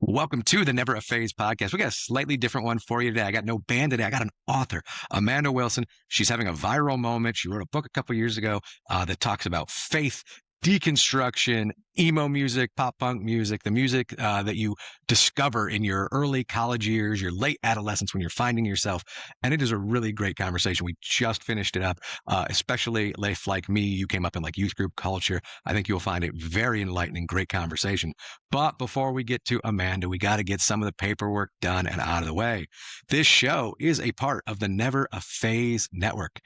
Welcome to the Never a Phase podcast. We got a slightly different one for you today. I got no band today. I got an author, Amanda Wilson. She's having a viral moment. She wrote a book a couple years ago that talks about faith, deconstruction, emo music, pop punk music, the music that you discover in your early college years, your late adolescence when you're finding yourself. And it is a really great conversation. We just finished it up, especially if, like me, you came up in like youth group culture. I think you'll find it very enlightening, great conversation. But before we get to Amanda, we got to get some of the paperwork done and out of the way. This show is a part of the Never a Phase Network.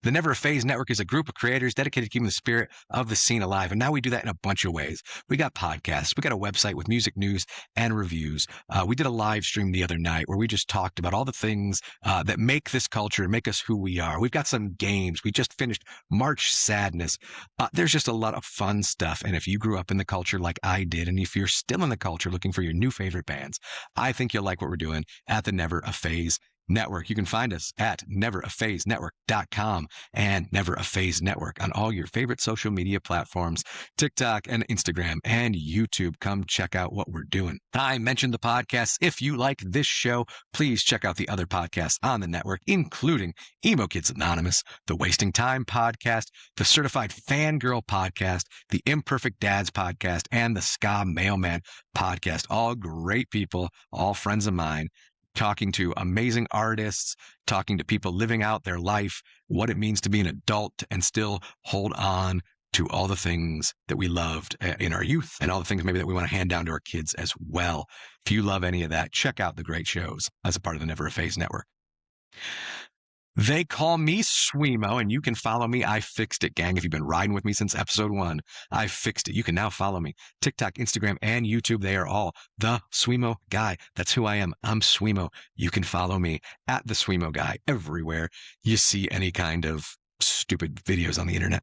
The Never a Phase Network is a group of creators dedicated to keeping the spirit of the scene alive. And now we do that in a bunch of ways. We got podcasts. We got a website with music news and reviews. We did a live stream the other night where we just talked about all the things that make this culture and make us who we are. We've got some games. We just finished March Sadness. There's just a lot of fun stuff. And if you grew up in the culture like I did, and if you're still in the culture looking for your new favorite bands, I think you'll like what we're doing at the Never a Phase Network. You can find us at neveraphasenetwork.com and Never a Phase Network on all your favorite social media platforms, TikTok and Instagram and YouTube. Come check out what we're doing. I mentioned the podcasts. If you like this show, please check out the other podcasts on the network, including Emo Kids Anonymous, the Wasting Time podcast, the Certified Fangirl podcast, the Imperfect Dads podcast, and the Ska Mailman podcast. All great people, all friends of mine, talking to amazing artists, talking to people living out their life, what it means to be an adult and still hold on to all the things that we loved in our youth and all the things maybe that we want to hand down to our kids as well. If you love any of that, check out the great shows as a part of the Never a Phase Network. They call me Swemo, and you can follow me. I fixed it, gang. If you've been riding with me since episode 1, I fixed it. You can now follow me. TikTok, Instagram, and YouTube. They are all the Swemo Guy. That's who I am. I'm Swemo. You can follow me at the Swemo Guy everywhere you see any kind of stupid videos on the internet.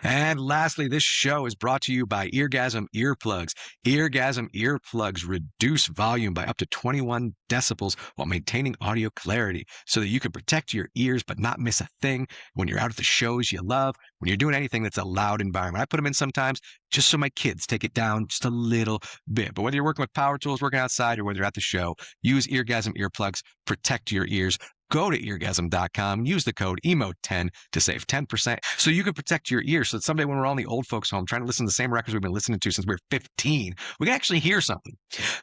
And lastly, this show is brought to you by Eargasm Earplugs. Eargasm Earplugs reduce volume by up to 21 decibels while maintaining audio clarity so that you can protect your ears but not miss a thing when you're out at the shows you love, when you're doing anything that's a loud environment. I put them in sometimes just so my kids take it down just a little bit. But whether you're working with power tools, working outside, or whether you're at the show, use Eargasm Earplugs. Protect your ears. Go to eargasm.com, use the code EMO10 to save 10% so you can protect your ears so that someday when we're all in the old folks' home trying to listen to the same records we've been listening to since we were 15, we can actually hear something.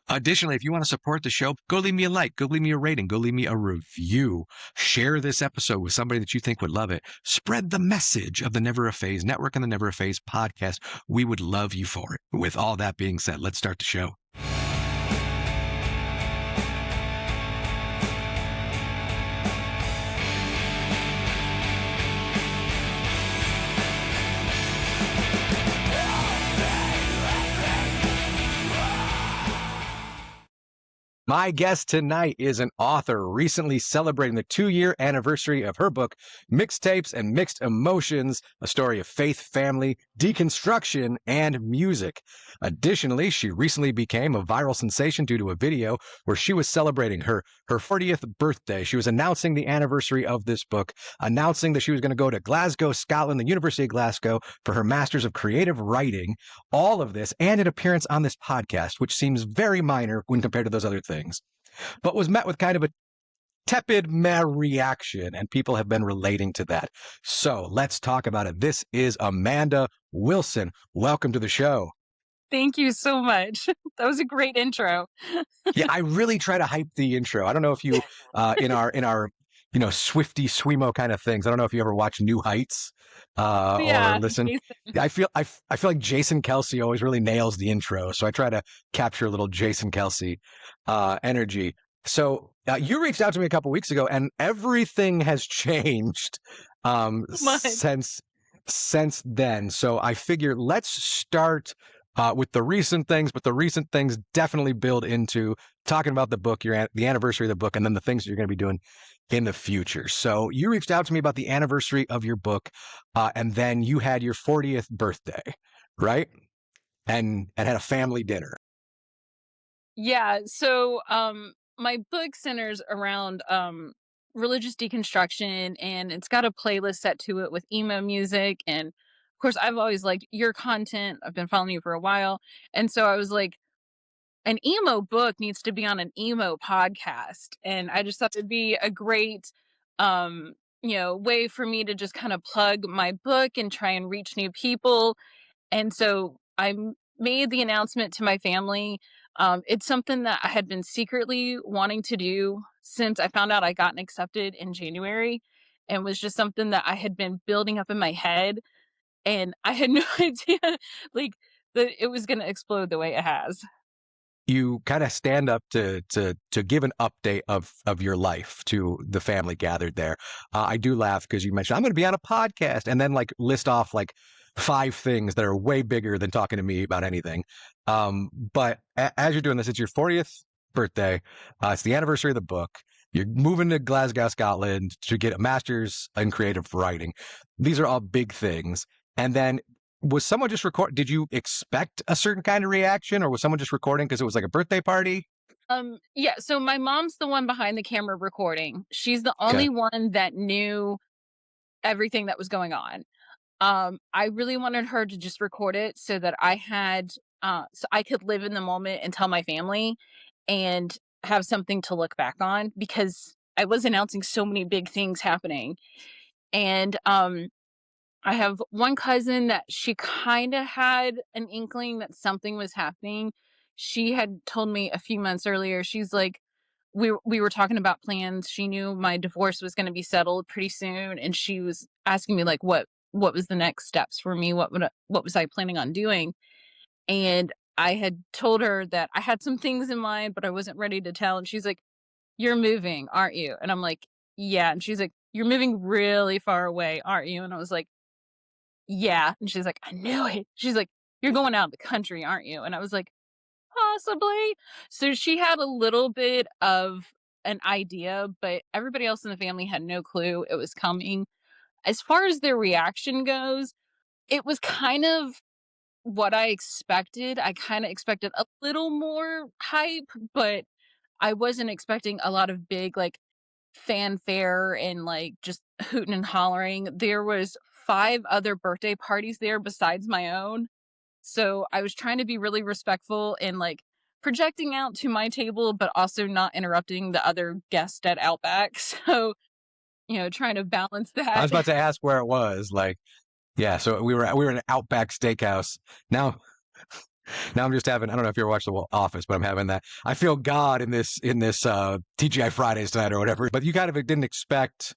Additionally, if you want to support the show, go leave me a like, go leave me a rating, go leave me a review. Share this episode with somebody that you think would love it. Spread the message of the Never a Phase Network and the Never a Phase podcast. We would love you for it. With all that being said, let's start the show. My guest tonight is an author recently celebrating the 2-year anniversary of her book, Mixtapes and Mixed Emotions, a story of faith, family, deconstruction, and music. Additionally, she recently became a viral sensation due to a video where she was celebrating her 40th birthday. She was announcing the anniversary of this book, announcing that she was going to go to Glasgow, Scotland, the University of Glasgow, for her Master's of Creative Writing. All of this and an appearance on this podcast, which seems very minor when compared to those other things, but was met with kind of a tepid reaction, and people have been relating to that. So let's talk about it. This is Amanda Wilson. Welcome to the show. Thank you so much. That was a great intro. Yeah, I really try to hype the intro. I don't know if you, in our Swifty Swemo kind of things. I don't know if you ever watch New Heights Yeah, or listen. Jason. I feel like Jason Kelsey always really nails the intro, so I try to capture a little Jason Kelsey energy. So you reached out to me a couple weeks ago, and everything has changed since then. So I figure let's start with the recent things, but the recent things definitely build into talking about the book, the anniversary of the book, and then the things that you're going to be doing in the future. So you reached out to me about the anniversary of your book, and then you had your 40th birthday, right? And had a family dinner. Yeah, so my book centers around religious deconstruction, and it's got a playlist set to it with emo music. And of course, I've always liked your content. I've been following you for a while. And so I was like, an emo book needs to be on an emo podcast. And I just thought it'd be a great, um, way for me to just kind of plug my book and try and reach new people. And so made the announcement to my family. It's something that I had been secretly wanting to do since I found out I gotten accepted in January, and was just something that I had been building up in my head. And I had no idea, like, that it was going to explode the way it has. You kind of stand up to give an update of your life to the family gathered there. I do laugh because you mentioned I'm going to be on a podcast, and then like list off like 5 things that are way bigger than talking to me about anything. But as you're doing this, it's your 40th birthday. It's the anniversary of the book. You're moving to Glasgow, Scotland to get a master's in creative writing. These are all big things. And then was someone just did you expect a certain kind of reaction, or was someone just recording because it was like a birthday party? Yeah, so my mom's the one behind the camera recording. She's the Okay. only one that knew everything that was going on. I really wanted her to just record it so that so I could live in the moment and tell my family and have something to look back on, because I was announcing so many big things happening. And I have one cousin that she kind of had an inkling that something was happening. She had told me a few months earlier. She's like, we were talking about plans. She knew my divorce was going to be settled pretty soon, and she was asking me like what was the next steps for me? What was I planning on doing? And I had told her that I had some things in mind, but I wasn't ready to tell. And she's like, "You're moving, aren't you?" And I'm like, "Yeah." And she's like, "You're moving really far away, aren't you?" And I was like, "Yeah." And she's like, "I knew it." She's like, "You're going out of the country, aren't you?" And I was like, "Possibly." So she had a little bit of an idea, but everybody else in the family had no clue it was coming. As far as their reaction goes, it was kind of what I expected. I kinda expected a little more hype, but I wasn't expecting a lot of big, like, fanfare and, like, just hooting and hollering. There was 5 other birthday parties there besides my own, so I was trying to be really respectful and, like, projecting out to my table, but also not interrupting the other guests at Outback. So, trying to balance I that. was about to ask where it was. Like, yeah, so we were in an Outback Steakhouse. Now I'm just having, I don't know if you ever watched The Office, but I'm having that. I feel God in this TGI Fridays tonight or whatever. But you kind of didn't expect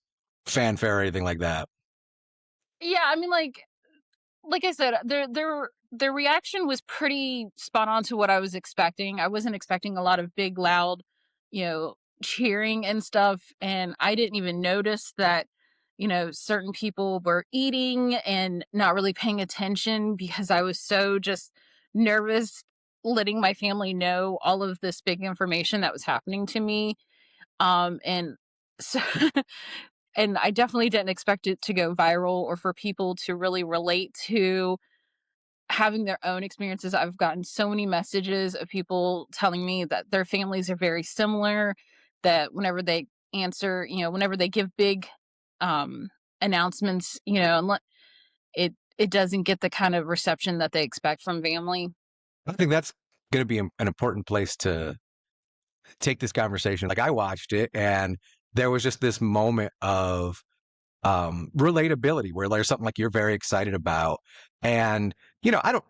fanfare or anything like that. Yeah, I mean, like I said, their reaction was pretty spot on to what I was expecting. I wasn't expecting a lot of big, loud, cheering and stuff. And I didn't even notice that, certain people were eating and not really paying attention because I was so just nervous letting my family know all of this big information that was happening to me. And so and I definitely didn't expect it to go viral or for people to really relate to having their own experiences. I've gotten so many messages of people telling me that their families are very similar, that whenever they give big um announcements, it doesn't get the kind of reception that they expect from family. I think that's going to be an important place to take this conversation. Like I watched it, and there was just this moment of relatability where there's something like you're very excited about, and I don't.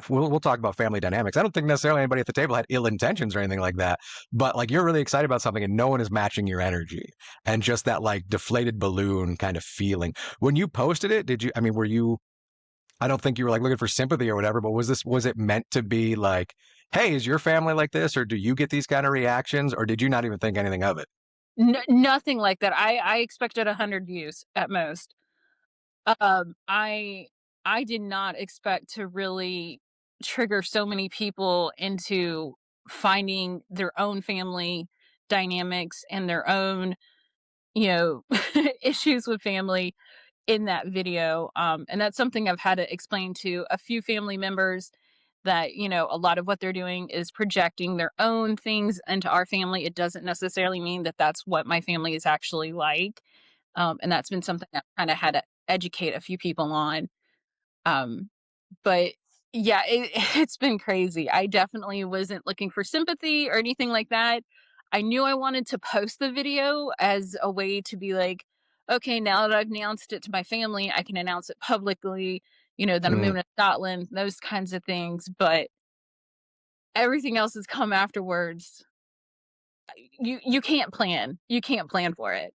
We'll talk about family dynamics. I don't think necessarily anybody at the table had ill intentions or anything like that, but like you're really excited about something and no one is matching your energy, and just that like deflated balloon kind of feeling. When you posted it, did you? I mean, were you? I don't think you were like looking for sympathy or whatever, but was it meant to be like, hey, is your family like this, or do you get these kind of reactions, or did you not even think anything of it? Nothing like that. I expected 100 views at most. Um, I I did not expect to really trigger so many people into finding their own family dynamics and their own, issues with family in that video. And that's something I've had to explain to a few family members, that, a lot of what they're doing is projecting their own things into our family. It doesn't necessarily mean that that's what my family is actually like. And that's been something that kind of had to educate a few people on. Um, but Yeah, it's been crazy. I definitely wasn't looking for sympathy or anything like that. I knew I wanted to post the video as a way to be like, okay, now that I've announced it to my family, I can announce it publicly, that I'm Mm, moving to Scotland, those kinds of things. But everything else has come afterwards. You can't plan. You can't plan for it.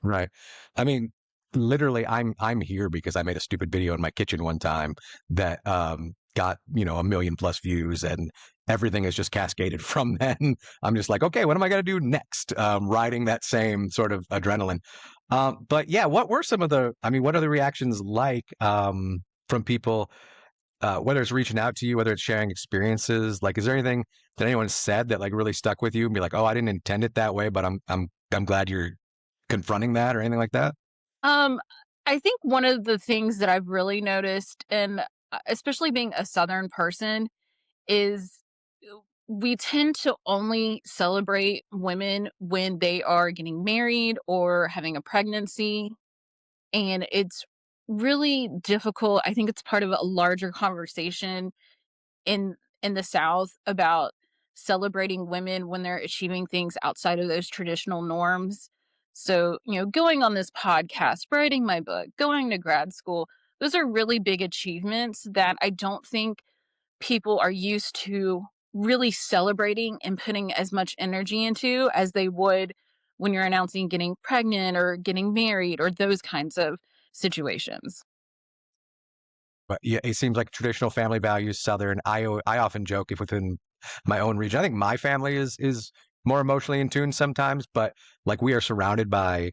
right. I mean, literally, I'm here because I made a stupid video in my kitchen one time that got, a million plus views, and everything has just cascaded from then. I'm just like, okay, what am I gonna do next? Riding that same sort of adrenaline. But yeah, what were some of the? I mean, what are the reactions like from people? Whether it's reaching out to you, whether it's sharing experiences, like, is there anything that anyone said that like really stuck with you and be like, oh, I didn't intend it that way, but I'm glad you're confronting that or anything like that? Um, I think one of the things that I've really noticed, and especially being a Southern person, is we tend to only celebrate women when they are getting married or having a pregnancy. And it's really difficult. I think it's part of a larger conversation in the South about celebrating women when they're achieving things outside of those traditional norms. So, going on this podcast, writing my book, going to grad school, those are really big achievements that I don't think people are used to really celebrating and putting as much energy into as they would when you're announcing getting pregnant or getting married or those kinds of situations. But yeah, it seems like traditional family values, Southern. I often joke if within my own region. I think my family is more emotionally in tune sometimes, but like we are surrounded by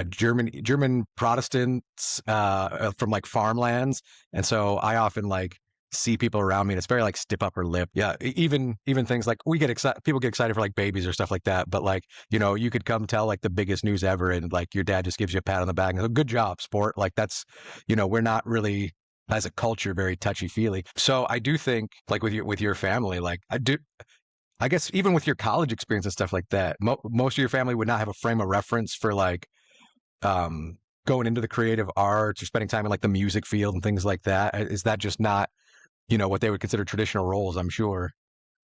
German Protestants from like farmlands, and so I often like see people around me, and it's very like stiff upper lip. Yeah, even things like we get excited. People get excited for like babies or stuff like that, but like you could come tell like the biggest news ever, and like your dad just gives you a pat on the back and goes, good job, sport. Like that's we're not really as a culture very touchy feely. So I do think like with your family, like I guess even with your college experience and stuff like that, most of your family would not have a frame of reference for like um going into the creative arts or spending time in like the music field and things like that. Is that just not, what they would consider traditional roles, I'm sure.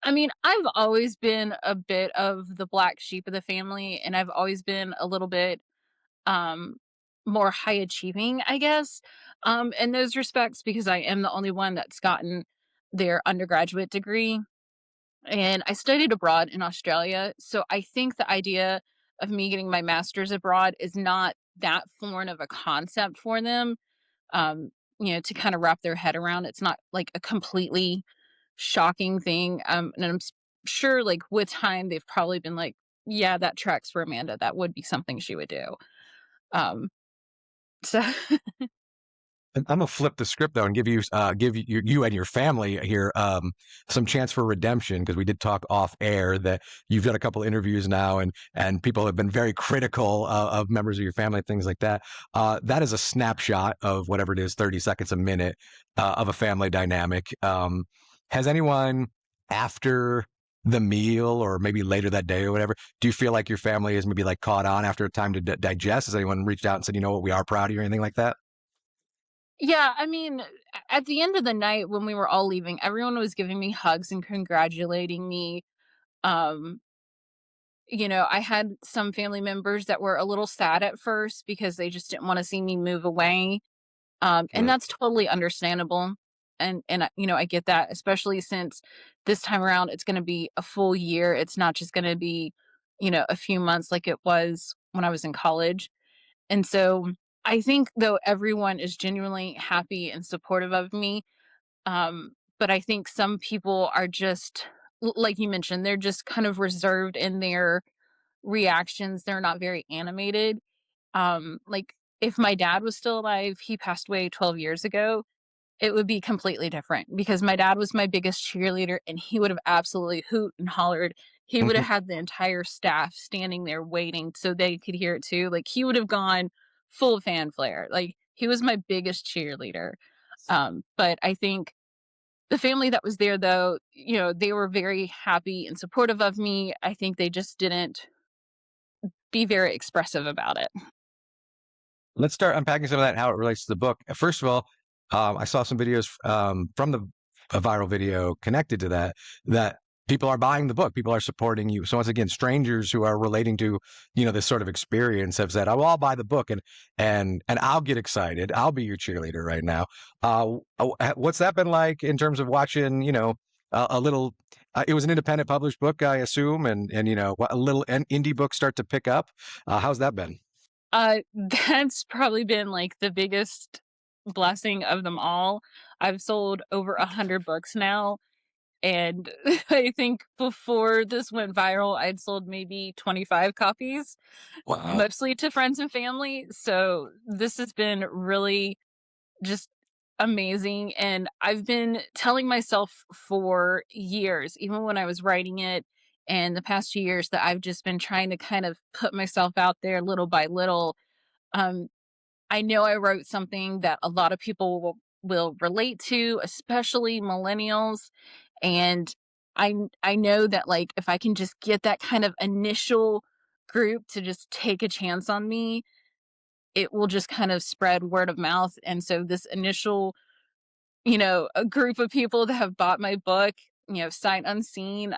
I mean, I've always been a bit of the black sheep of the family, and I've always been a little bit um more high achieving, I guess, in those respects because I am the only one that's gotten their undergraduate degree. And I studied abroad in Australia. So I think the idea of me getting my master's abroad is not that foreign of a concept for them, to kind of wrap their head around. It's not like a completely shocking thing. And sure, like with time, they've probably been like, yeah, that tracks for Amanda. That would be something she would do. Um, so I'm gonna flip the script though and give you and your family here some chance for redemption, because we did talk off air that you've done a couple interviews now, and people have been very critical of members of your family, things like that. That is a snapshot of whatever it is, 30 seconds a minute of a family dynamic. Has anyone after the meal or maybe later that day or whatever, do you feel like your family is maybe like caught on after a time to digest? Has anyone reached out and said, you know what, we are proud of you or anything like that? yeah, I mean, at the end of the night when we were all leaving, everyone was giving me hugs and congratulating me. Um, I had some family members that were a little sad at first because they just didn't want to see me move away. And that's totally understandable. And I get that, especially since this time around it's going to be a full year. It's not just going to be, a few months like it was when I was in college. And so I think though everyone is genuinely happy and supportive of me, but I think some people are just like you mentioned, they're just kind of reserved in their reactions. They're not very animated. Like if my dad was still alive, he passed away 12 years ago, it would be completely different because my dad was my biggest cheerleader and he would have absolutely hoot and hollered. He would have had the entire staff standing there waiting so they could hear it too. Like he would have gone full fanfare. Like he was my biggest cheerleader. But I think the family that was there though, they were very happy and supportive of me. I think they just didn't be very expressive about it. Let's start unpacking some of that and how it relates to the book. First of all, I saw some videos from the a viral video connected to that that people are buying the book, people are supporting you. So once again, strangers who are relating to this sort of experience have said, "Oh, well, I'll buy the book and I'll get excited. I'll be your cheerleader right now." What's that been like in terms of watching? A little. It was an independent published book, I assume, and a little indie book start to pick up. How's that been? That's probably been, like, the biggest blessing of them all. I've sold over 100 books now, and I think before this went viral, I'd sold maybe 25 copies, Wow. mostly to friends and family, so this has been really just amazing, and I've been telling myself for years, even when I was writing it and the past few years, that I've just been trying to kind of put myself out there little by little. um, I know I wrote something that a lot of people will relate to, especially millennials. And I know that, like, if I can just get that kind of initial group to just take a chance on me, it will just kind of spread word of mouth. And so this initial, a group of people that have bought my book, sight unseen,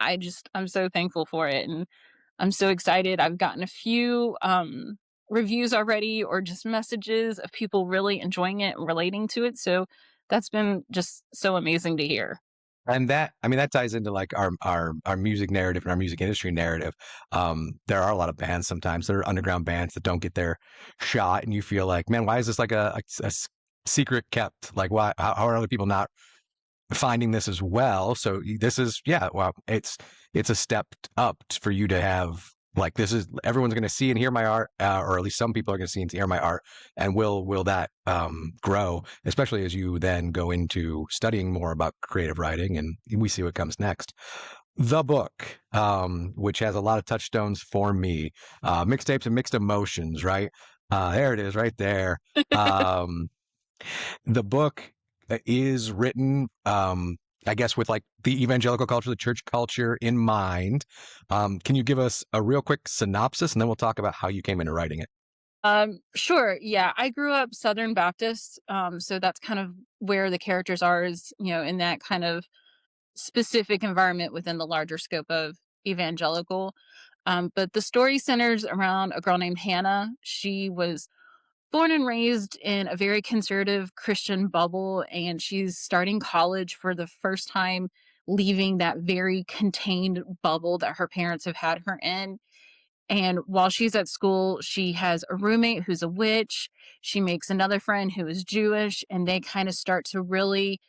I'm so thankful for it, and I'm so excited. I've gotten a few reviews already, or just messages of people really enjoying it and relating to it. So that's been just so amazing to hear. And that, I mean, that ties into like our music narrative and our music industry narrative. There are a lot of bands sometimes, there are underground bands that don't get their shot, and you feel like, man, why is this like a secret kept? Like, why? How are other people not finding this as well? So this is, yeah, well, it's a step up for you to have, like, this is, everyone's going to see and hear my art, or at least some people are going to see and hear my art, and will that grow, especially as you then go into studying more about creative writing, and we see what comes next. The book, which has a lot of touchstones for me, mixtapes and mixed emotions, right? There it is, right there. Um, the book is written, I guess, with like the evangelical culture, the church culture in mind. Can you give us a real quick synopsis, and then we'll talk about how you came into writing it? Sure. Yeah, I grew up Southern Baptist, so that's kind of where the characters are, is in that kind of specific environment within the larger scope of evangelical. But the story centers around a girl named Hannah. She was born and raised in a very conservative Christian bubble, and she's starting college for the first time, leaving that very contained bubble that her parents have had her in. And while she's at school, she has a roommate who's a witch. She makes another friend who is Jewish, and they kind of start to really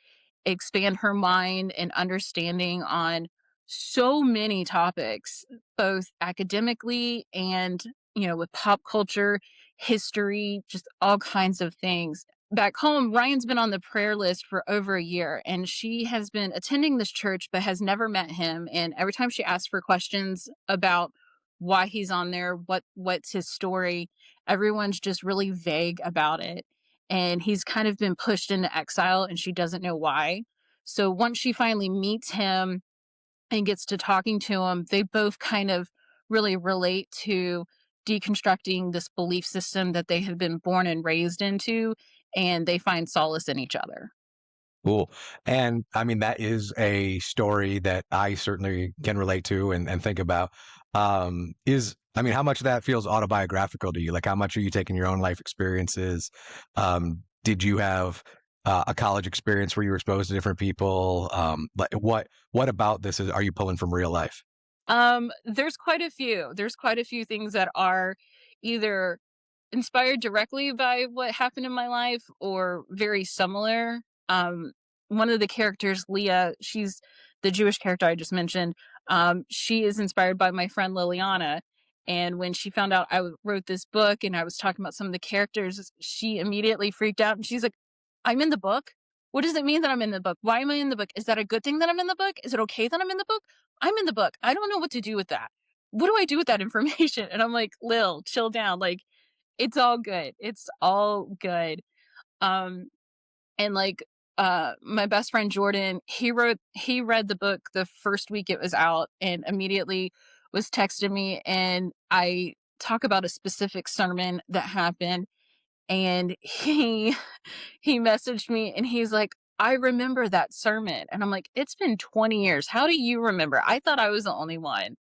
expand her mind and understanding on so many topics, both academically and, with pop culture, history, just all kinds of things. Back home, Ryan's been on the prayer list for over a year, and she has been attending this church but has never met him. And every time she asks for questions about why he's on there, what's his story, everyone's just really vague about it. And he's kind of been pushed into exile, and she doesn't know why. So once she finally meets him and gets to talking to him, they both kind of really relate to deconstructing this belief system that they have been born and raised into, and they find solace in each other. Cool. And I mean, that is a story that I certainly can relate to and think about. I mean, how much of that feels autobiographical to you? Like, how much are you taking your own life experiences? Did you have a college experience where you were exposed to different people? Like, what about this are you pulling from real life? There's quite a few. There's quite a few things that are either inspired directly by what happened in my life or very similar. One of the characters, Leah, she's the Jewish character I just mentioned. She is inspired by my friend Liliana. And when she found out wrote this book and I was talking about some of the characters, she immediately freaked out and she's like, I'm in the book? What does it mean that I'm in the book? Why am I in the book? Is that a good thing that I'm in the book? Is it okay that I'm in the book? I'm in the book. I don't know what to do with that. What do I do with that information? And I'm like, Lil, chill down. Like, it's all good. It's all good. Um, and like, my best friend Jordan, he read the book the first week it was out and immediately was texting me, and I talk about a specific sermon that happened, And he messaged me and he's like, "I remember that sermon." And I'm like, "It's been 20 years. How do you remember? I thought I was the only one."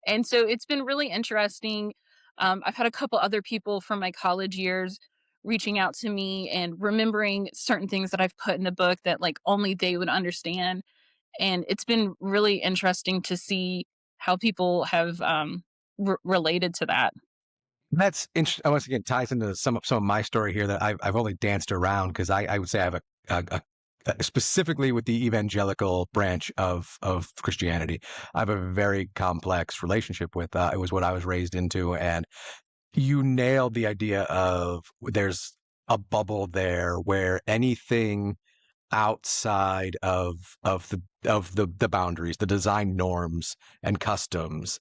And so it's been really interesting. I've had a couple other people from my college years reaching out to me and remembering certain things that I've put in the book that like only they would understand. And it's been really interesting to see how people have related to that. That's interesting. Once again, ties into some of my story here that I've only danced around because I would say I have specifically with the evangelical branch of Christianity, I have a very complex relationship with. It was what I was raised into, and you nailed the idea of there's a bubble there where anything outside of the boundaries, the design norms and customs,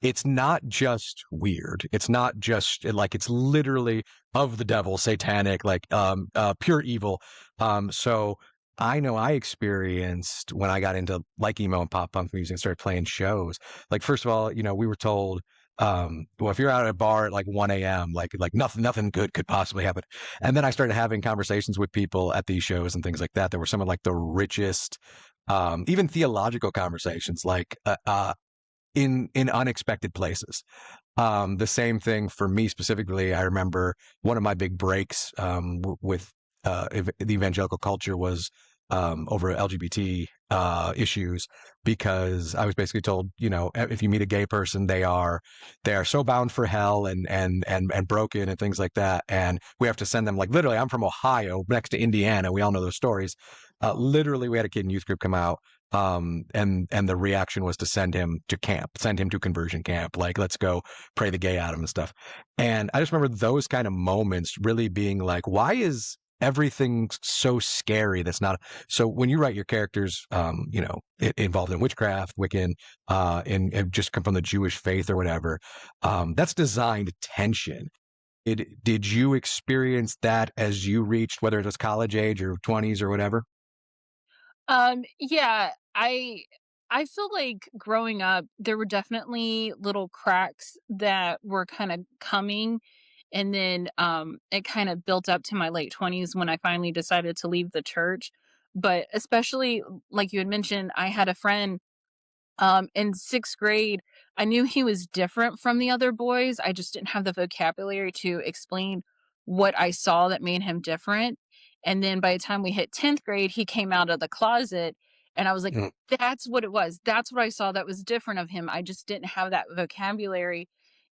it's not just weird. It's not just like it's literally of the devil, satanic, like pure evil. So I know I experienced when I got into like emo and pop punk music and started playing shows. Like first of all, we were told, well, if you're out at a bar at like 1 a.m., like nothing good could possibly happen. And then I started having conversations with people at these shows and things like that. There were some of like the richest, even theological conversations, like in unexpected places. The same thing for me specifically. I remember one of my big breaks with the evangelical culture was over LGBT issues, because I was basically told, if you meet a gay person, they are so bound for hell and broken and things like that, and we have to send them, like, literally. I'm from Ohio, next to Indiana. We all know those stories. Literally, we had a kid in youth group come out, and the reaction was to send him to camp, send him to conversion camp. Like, let's go pray the gay out of him and stuff. And I just remember those kind of moments really being like, why is everything so scary? That's not. So when you write your characters, involved in witchcraft, Wiccan, and just come from the Jewish faith or whatever, that's designed tension. Did you experience that as you reached, whether it was college age or 20s or whatever? Yeah, I feel like growing up, there were definitely little cracks that were kind of coming. And then it kind of built up to my late 20s when I finally decided to leave the church. But especially, like you had mentioned, I had a friend in 6th grade. I knew he was different from the other boys. I just didn't have the vocabulary to explain what I saw that made him different. And then by the time we hit 10th grade, he came out of the closet and I was like, Mm. that's what it was. That's what I saw that was different of him. I just didn't have that vocabulary.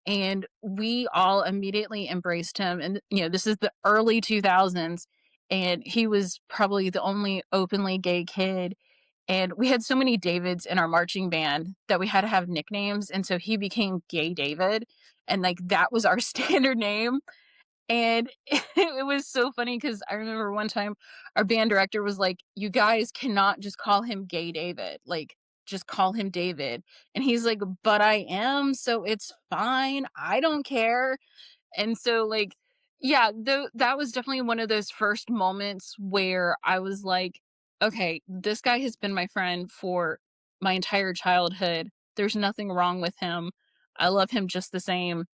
And we all immediately embraced him. And, this is the early 2000s. And he was probably the only openly gay kid, and we had so many Davids in our marching band that we had to have nicknames. And so he became Gay David. And like that was our standard name. And it was so funny because I remember one time our band director was like, "You guys cannot just call him Gay David. Like, just call him David." And he's like, "But I am. So it's fine. I don't care." And so, like, yeah, though that was definitely one of those first moments where I was like, okay, this guy has been my friend for my entire childhood. There's nothing wrong with him. I love him just the same.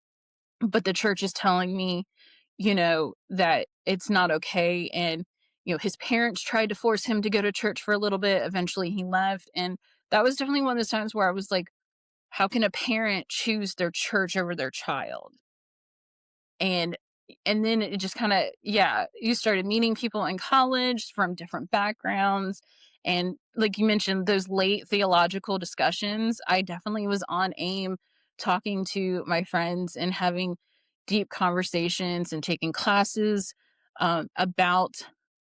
But the church is telling me, that it's not okay. And, his parents tried to force him to go to church for a little bit. Eventually he left. And that was definitely one of those times where I was like, how can a parent choose their church over their child? and and then it just kind of, yeah, you started meeting people in college from different backgrounds. And like you mentioned, those late theological discussions, I definitely was on AIM, talking to my friends and having deep conversations and taking classes about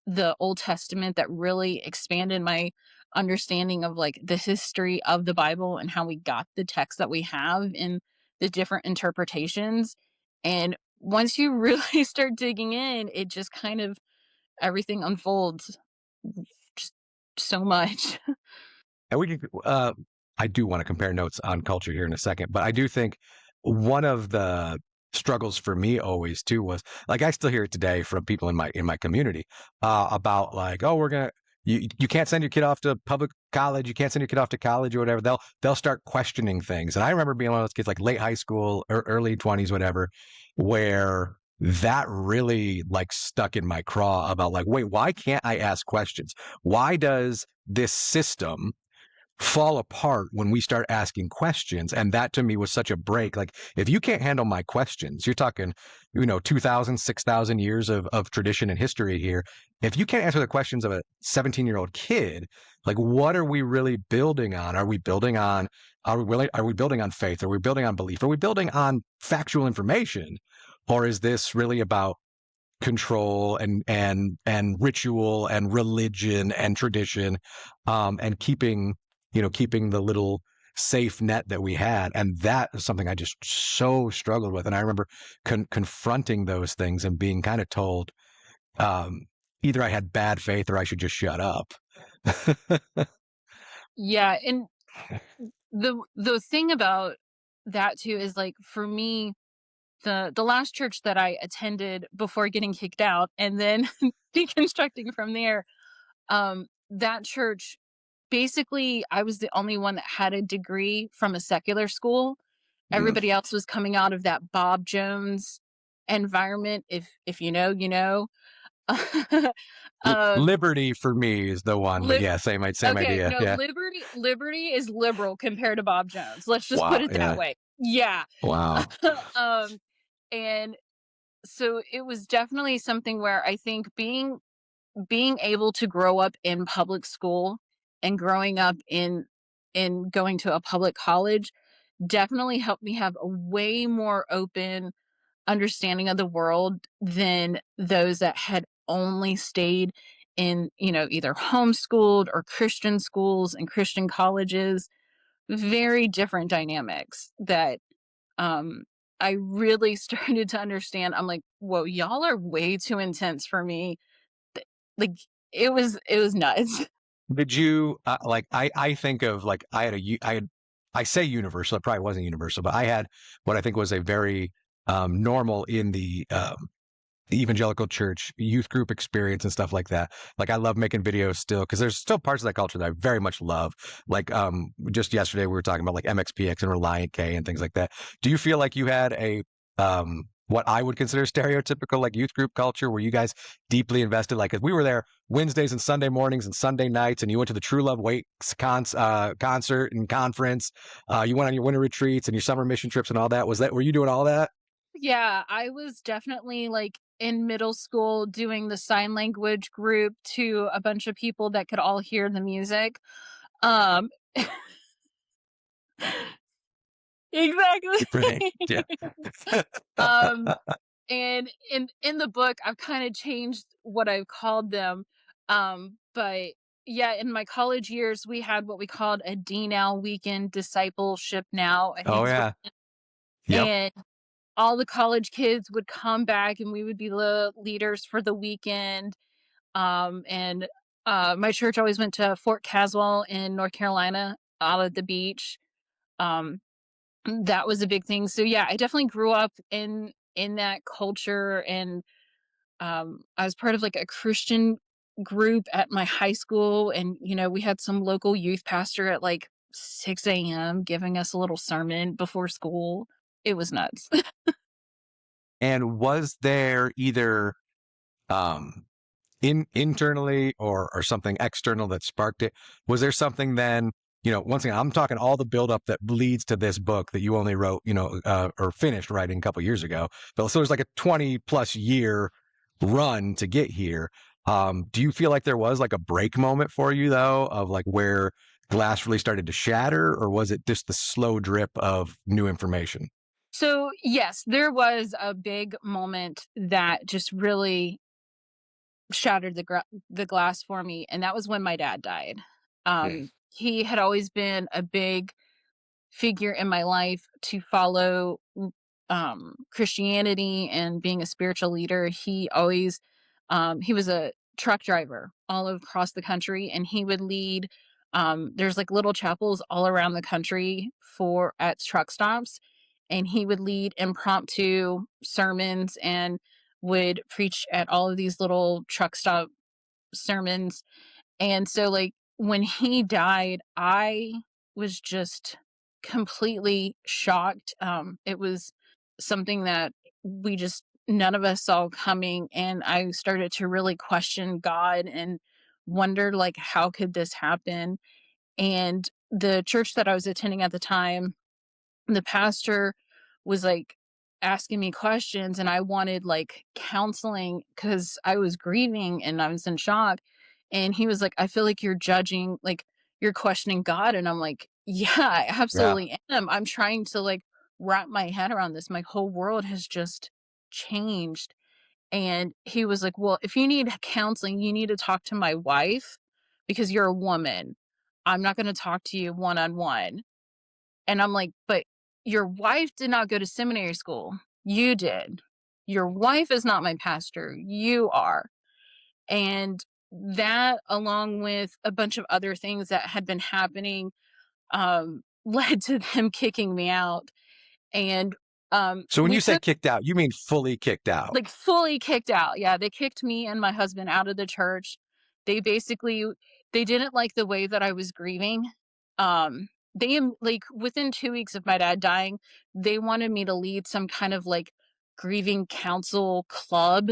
the Old Testament that really expanded my understanding of like the history of the Bible and how we got the text that we have in the different interpretations. And once you really start digging in, it just kind of everything unfolds just so much. And I do want to compare notes on culture here in a second, but I do think one of the struggles for me always too was, like, I still hear it today from people in my community, about like, oh, you can't send your kid off to public college, you can't send your kid off to college or whatever. They'll start questioning things. And I remember being one of those kids, like late high school or early 20s, whatever, where that really like stuck in my craw about like, wait, why can't I ask questions? Why does this system fall apart when we start asking questions? And that to me was such a break. Like, if you can't handle my questions, you're talking, 2,000, 6,000 years of tradition and history here. If you can't answer the questions of a 17-year-old kid, like, what are we really building on? Are we building on faith? Are we building on belief? Are we building on factual information? Or is this really about control and ritual and religion and tradition, and keeping the little safe net that we had? And that is something I just so struggled with. And I remember confronting those things and being kind of told, um, either I had bad faith or I should just shut up. Yeah, and the thing about that too is, like, for me, the last church that I attended before getting kicked out and then deconstructing from there, that church, basically I was the only one that had a degree from a secular school. Mm. Everybody else was coming out of that Bob Jones environment. If you know, you know. um Liberty for me is the one, but li- yeah, same okay, idea. no, Yeah. liberty is liberal compared to Bob Jones. Let's just put Wow. it that Yeah. way. Yeah. Wow. um and so it was definitely something where I think being able to grow up in public school and growing up in going to a public college definitely helped me have a way more open understanding of the world than those that had only stayed in, either homeschooled or Christian schools and Christian colleges. Very different dynamics that um I really started to understand. I'm like, whoa, y'all are way too intense for me. Like, it was nuts. Did you like? I think of like I say universal. It probably wasn't universal, but I had what I think was a very normal in the evangelical church youth group experience and stuff like that. Like, I love making videos still because there's still parts of that culture that I very much love. Like, just yesterday we were talking about like MXPX and Reliant K and things like that. Do you feel like you had a what I would consider stereotypical like youth group culture where you guys deeply invested? Like, 'cause we were there Wednesdays and Sunday mornings and Sunday nights, and you went to the True Love Wakes concert and conference. You went on your winter retreats and your summer mission trips and all that. Were you doing all that? Yeah, I was definitely, like, in middle school doing the sign language group to a bunch of people that could all hear the music. Um Exactly. Right. Yeah. Um, and in the book, I've kinda changed what I've called them. But yeah, in my college years, we had what we called a D Now weekend, discipleship now, I think Oh is what. yeah. Yep. And all the college kids would come back and we would be the leaders for the weekend. And My church always went to Fort Caswell in North Carolina, out at the beach. Um, that was a big thing. So yeah, I definitely grew up in that culture, and I was part of like a Christian group at my high school, and we had some local youth pastor at like 6 a.m. giving us a little sermon before school. It was nuts. And was there either um internally or something external that sparked it? Was there something then, once again, I'm talking all the buildup that leads to this book that you only wrote, or finished writing a couple years ago. But so there's like a 20 plus year run to get here. Do you feel like there was like a break moment for you though, of like where glass really started to shatter, or was it just the slow drip of new information? So, yes, there was a big moment that just really shattered the glass for me, and that was when my dad died. Mm. He had always been a big figure in my life to follow Christianity and being a spiritual leader. He was a truck driver all across the country, and he would lead. There's like little chapels all around the country for at truck stops, and he would lead impromptu sermons and would preach at all of these little truck stop sermons. And so, like, when he died, I was just completely shocked. It was something that we just none of us saw coming, and I started to really question God and wonder, like, how could this happen? And the church that I was attending at the time, the pastor was like asking me questions, and I wanted like counseling because I was grieving and I was in shock. And he was like, I feel like you're judging, like you're questioning God. And I'm like, yeah, I Yeah. absolutely am. I'm trying to like wrap my head around this. My whole world has just changed. And he was like, well, if you need counseling, you need to talk to my wife because you're a woman. I'm not going to talk to you one on one. And I'm like, "But your wife did not go to seminary school. You did. Your wife is not my pastor. You are." And that, along with a bunch of other things that had been happening, led to them kicking me out. And So when we you say took kicked out, you mean fully kicked out. like fully kicked out. Yeah, they kicked me and my husband out of the church. They basically they didn't like the way that I was grieving. Like within 2 weeks of my dad dying, they wanted me to lead some kind of like grieving council club,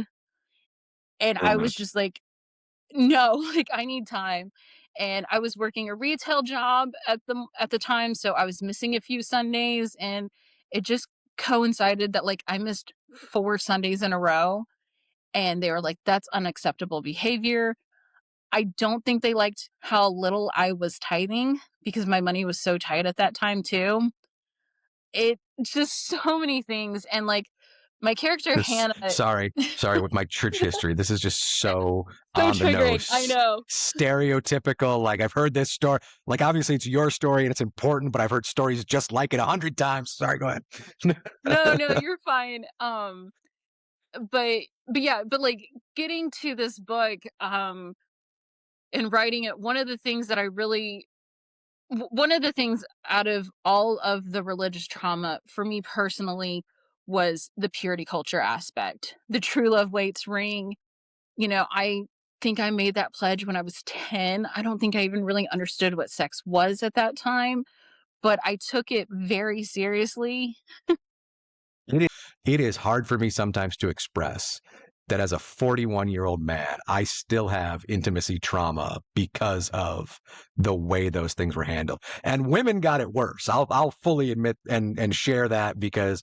and I was Mhm. just like, no, like I need time. And I was working a retail job at the time, so I was missing a few Sundays, and it just coincided that like I missed 4 Sundays in a row, and they were like, "That's unacceptable behavior." I don't think they liked how little I was tithing because my money was so tight at that time too. It just so many things, and, like, my character This Hannah sorry, with my church history, this is just so so on the triggering, I nose, know. stereotypical. Like I've heard this story. Like obviously it's your story and it's important, but I've heard stories just like it 100 times. Sorry, go ahead. No, no, you're fine, but yeah, but, like, getting to this book, and writing it, one of the things that I really one of the things out of all of the religious trauma for me personally was the purity culture aspect. The true love waits ring. I think I made that pledge when I was 10. I don't think I even really understood what sex was at that time, but I took it very seriously. It is, it is hard for me sometimes to express that as a 41-year-old man, I still have intimacy trauma because of the way those things were handled. And women got it worse. I'll fully admit and share that because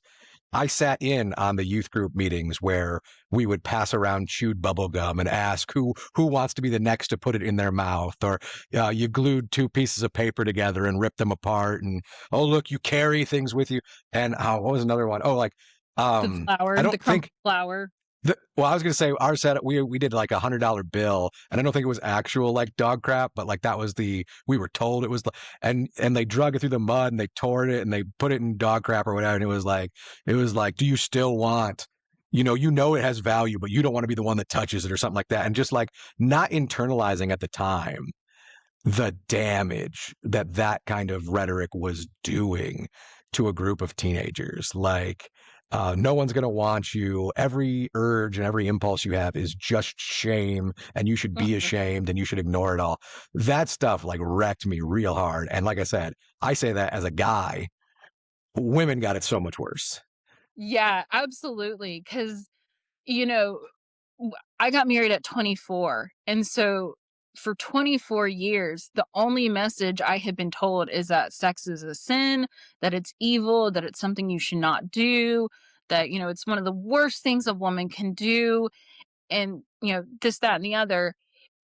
I sat in on the youth group meetings where we would pass around chewed bubble gum and ask who wants to be the next to put it in their mouth, or you glued two pieces of paper together and ripped them apart, and oh look, you carry things with you, and what was another one? Oh, like The I flower, the don't crumpled think flower. well, I was gonna say ours said we did like $100 bill, and I don't think it was actual like dog crap, but like that was the we were told it was, and they drug it through the mud and they tore it and they put it in dog crap or whatever, and it was like, do you still want, it has value, but you don't want to be the one that touches it or something like that, and just like not internalizing at the time the damage that that kind of rhetoric was doing to a group of teenagers. Like, no one's going to want you. Every urge and every impulse you have is just shame, and you should be Mhm. ashamed and you should ignore it all. That stuff like wrecked me real hard. And like I said, I say that as a guy. Women got it so much worse. Yeah, absolutely. Because you know, I got married at 24. And so for 24 years, the only message I had been told is that sex is a sin, that it's evil, that it's something you should not do, that, it's one of the worst things a woman can do, and, this, that, and the other.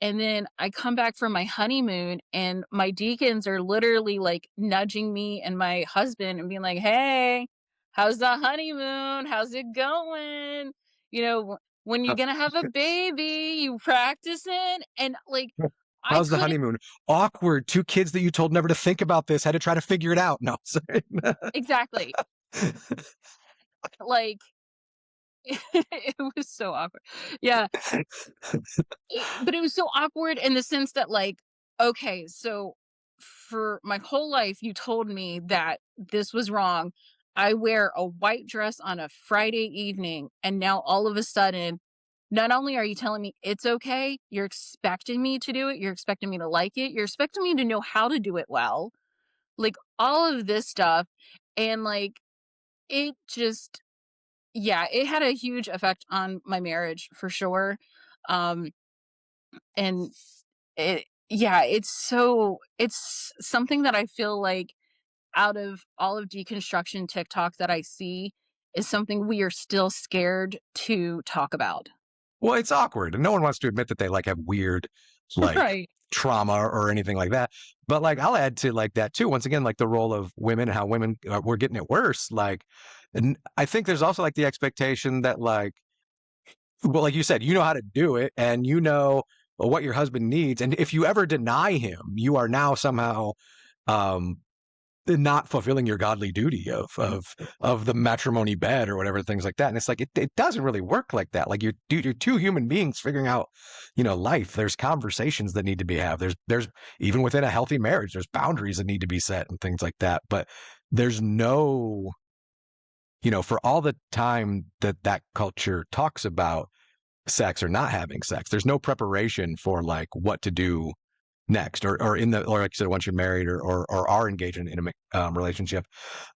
And then I come back from my honeymoon, and my deacons are literally like nudging me and my husband and being like, hey, how's the honeymoon? How's it going? When you're gonna have a baby, you practicing? And like, I How's the couldn't honeymoon? Awkward. Two kids that you told never to think about this had to try to figure it out. No, sorry. exactly like it was so awkward. Yeah, but it was so awkward in the sense that, like, okay, so for my whole life, you told me that this was wrong. I wear a white dress on a Friday evening, and now all of a sudden, not only are you telling me it's okay, you're expecting me to do it, you're expecting me to like it, you're expecting me to know how to do it well, like all of this stuff. And like, it just yeah, it had a huge effect on my marriage for sure. Um, and yeah, it's something that I feel like out of all of deconstruction TikTok that I see is something we are still scared to talk about. Well, it's awkward, and no one wants to admit that they like have weird, like Right. trauma or anything like that. But like, I'll add to like that too. Once again, like the role of women and how women were getting it worse. Like, and I think there's also like the expectation that like, well, like you said, you know how to do it, and you know what your husband needs, and if you ever deny him, you are now somehow um not fulfilling your godly duty of the matrimony bed or whatever, things like that. And it's like it doesn't really work like that. Like you're two human beings figuring out, life. There's conversations that need to be had. There's even within a healthy marriage, there's boundaries that need to be set and things like that. But there's no, for all the time that culture talks about sex or not having sex, there's no preparation for like what to do next, or in the, or like I said, once you're married or are engaged in an intimate relationship.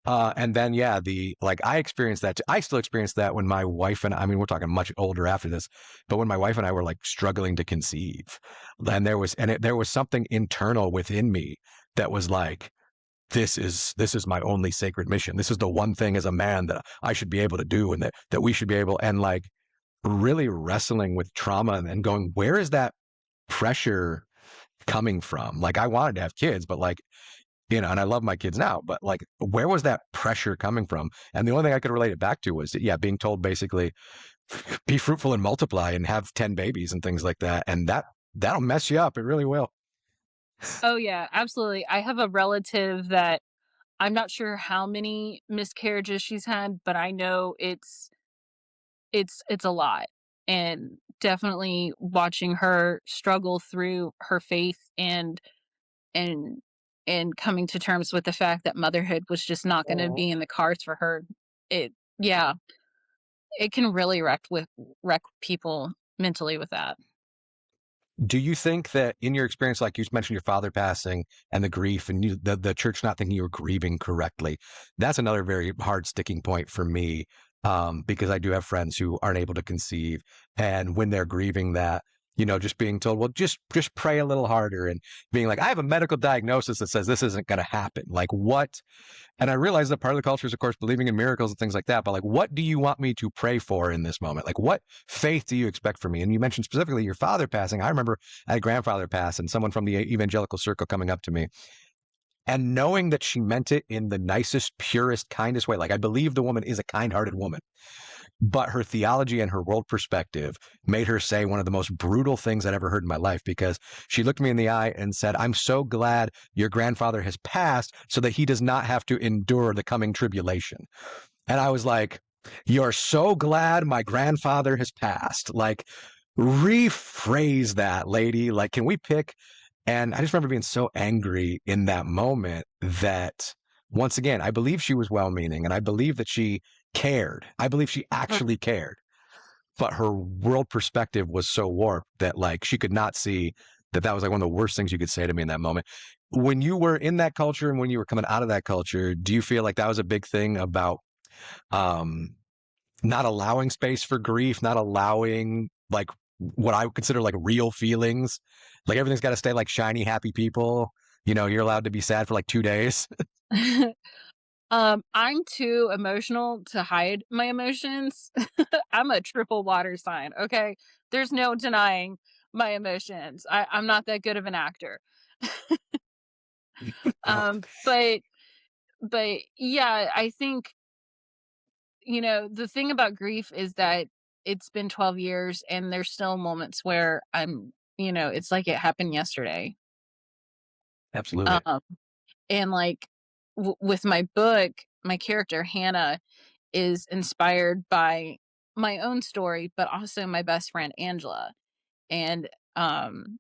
And then, yeah, like I experienced that. I still experience that when my wife and I mean, we're talking much older after this, but when my wife and I were like struggling to conceive, and there was something internal within me that was like, this is my only sacred mission. This is the one thing as a man that I should be able to do, and that we should be able, and like really wrestling with trauma and going, where is that pressure coming from? Like, I wanted to have kids, but like, and I love my kids now, but like, where was that pressure coming from? And the only thing I could relate it back to was, yeah, being told basically, be fruitful and multiply and have 10 babies and things like that. And that'll mess you up. It really will. Oh yeah, absolutely. I have a relative that I'm not sure how many miscarriages she's had, but I know it's a lot. And definitely watching her struggle through her faith and and coming to terms with the fact that motherhood was just not going to Mhm. be in the cards for her. It Yeah, it can really wreck people mentally with that. Do you think that in your experience, like you mentioned your father passing and the grief and the church not thinking you were grieving correctly, that's another very hard sticking point for me, because I do have friends who aren't able to conceive. And when they're grieving that, just being told, well, just pray a little harder, and being like, I have a medical diagnosis that says this isn't going to happen. Like, what? And I realize that part of the culture is, of course, believing in miracles and things like that. But like, what do you want me to pray for in this moment? Like, what faith do you expect from me? And you mentioned specifically your father passing. I remember I had a grandfather pass, and someone from the evangelical circle coming up to me and knowing that she meant it in the nicest, purest, kindest way. Like, I believe the woman is a kind-hearted woman, but her theology and her world perspective made her say one of the most brutal things I'd ever heard in my life, because she looked me in the eye and said, I'm so glad your grandfather has passed so that he does not have to endure the coming tribulation. And I was like, you're so glad my grandfather has passed. Like, rephrase that, lady. Like, can we pick? And I just remember being so angry in that moment that, once again, I believe she was well meaning, and I believe that she cared. I believe she actually cared. But her world perspective was so warped that, like, she could not see that that was like one of the worst things you could say to me in that moment. When you were in that culture and when you were coming out of that culture, do you feel like that was a big thing about um, not allowing space for grief, not allowing like what I would consider like real feelings? Like, everything's got to stay like shiny, happy people. You're allowed to be sad for like 2 days. I'm too emotional to hide my emotions. I'm a triple water sign, okay? There's no denying my emotions. I'm not that good of an actor. Oh, But yeah, I think, the thing about grief is that it's been 12 years and there's still moments where it's like it happened yesterday. absolutely. Um, and like with my book, my character Hannah is inspired by my own story, but also my best friend Angela. And um,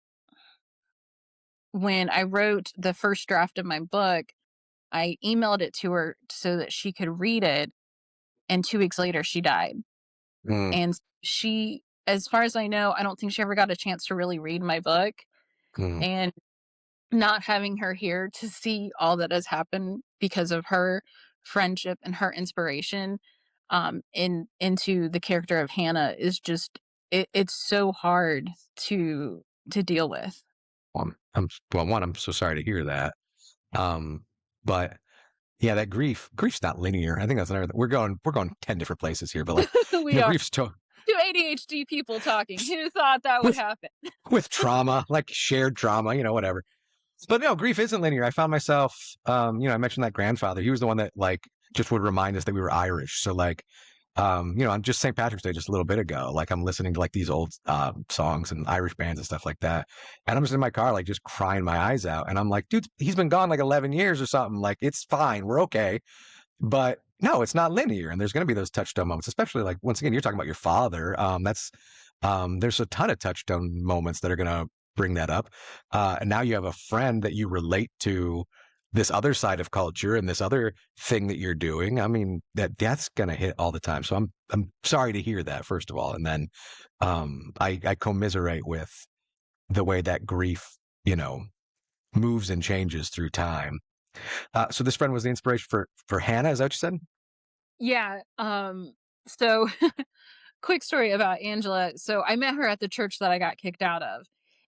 when I wrote the first draft of my book, I emailed it to her so that she could read it. And 2 weeks later, she died. Mm, And she, as far as I know, I don't think she ever got a chance to really read my book. mm, And not having her here to see all that has happened because of her friendship and her inspiration, into the character of Hannah is just it's so hard to deal with. I'm so sorry to hear that. Um, but yeah, that grief's not linear. I think that's another. We're going 10 different places here, but like, We are grief's to two ADHD people talking. Who thought that would with happen? with trauma, like shared trauma, whatever. But no, grief isn't linear. I found myself, I mentioned that grandfather. He was the one that like just would remind us that we were Irish. So like, on just St. Patrick's Day, just a little bit ago, like I'm listening to like these old songs and Irish bands and stuff like that, and I'm just in my car, like just crying my eyes out, and I'm like, dude, he's been gone like 11 years or something. Like it's fine, we're okay. But no, it's not linear, and there's going to be those touchstone moments, especially like once again, you're talking about your father. There's a ton of touchstone moments that are going to bring that up, and now you have a friend that you relate to this other side of culture and this other thing that you're doing. I mean, that's going to hit all the time. So I'm sorry to hear that, first of all, and then I commiserate with the way that grief, moves and changes through time. So this friend was the inspiration for Hannah. Is that what you said? Yeah. So quick story about Angela. So I met her at the church that I got kicked out of,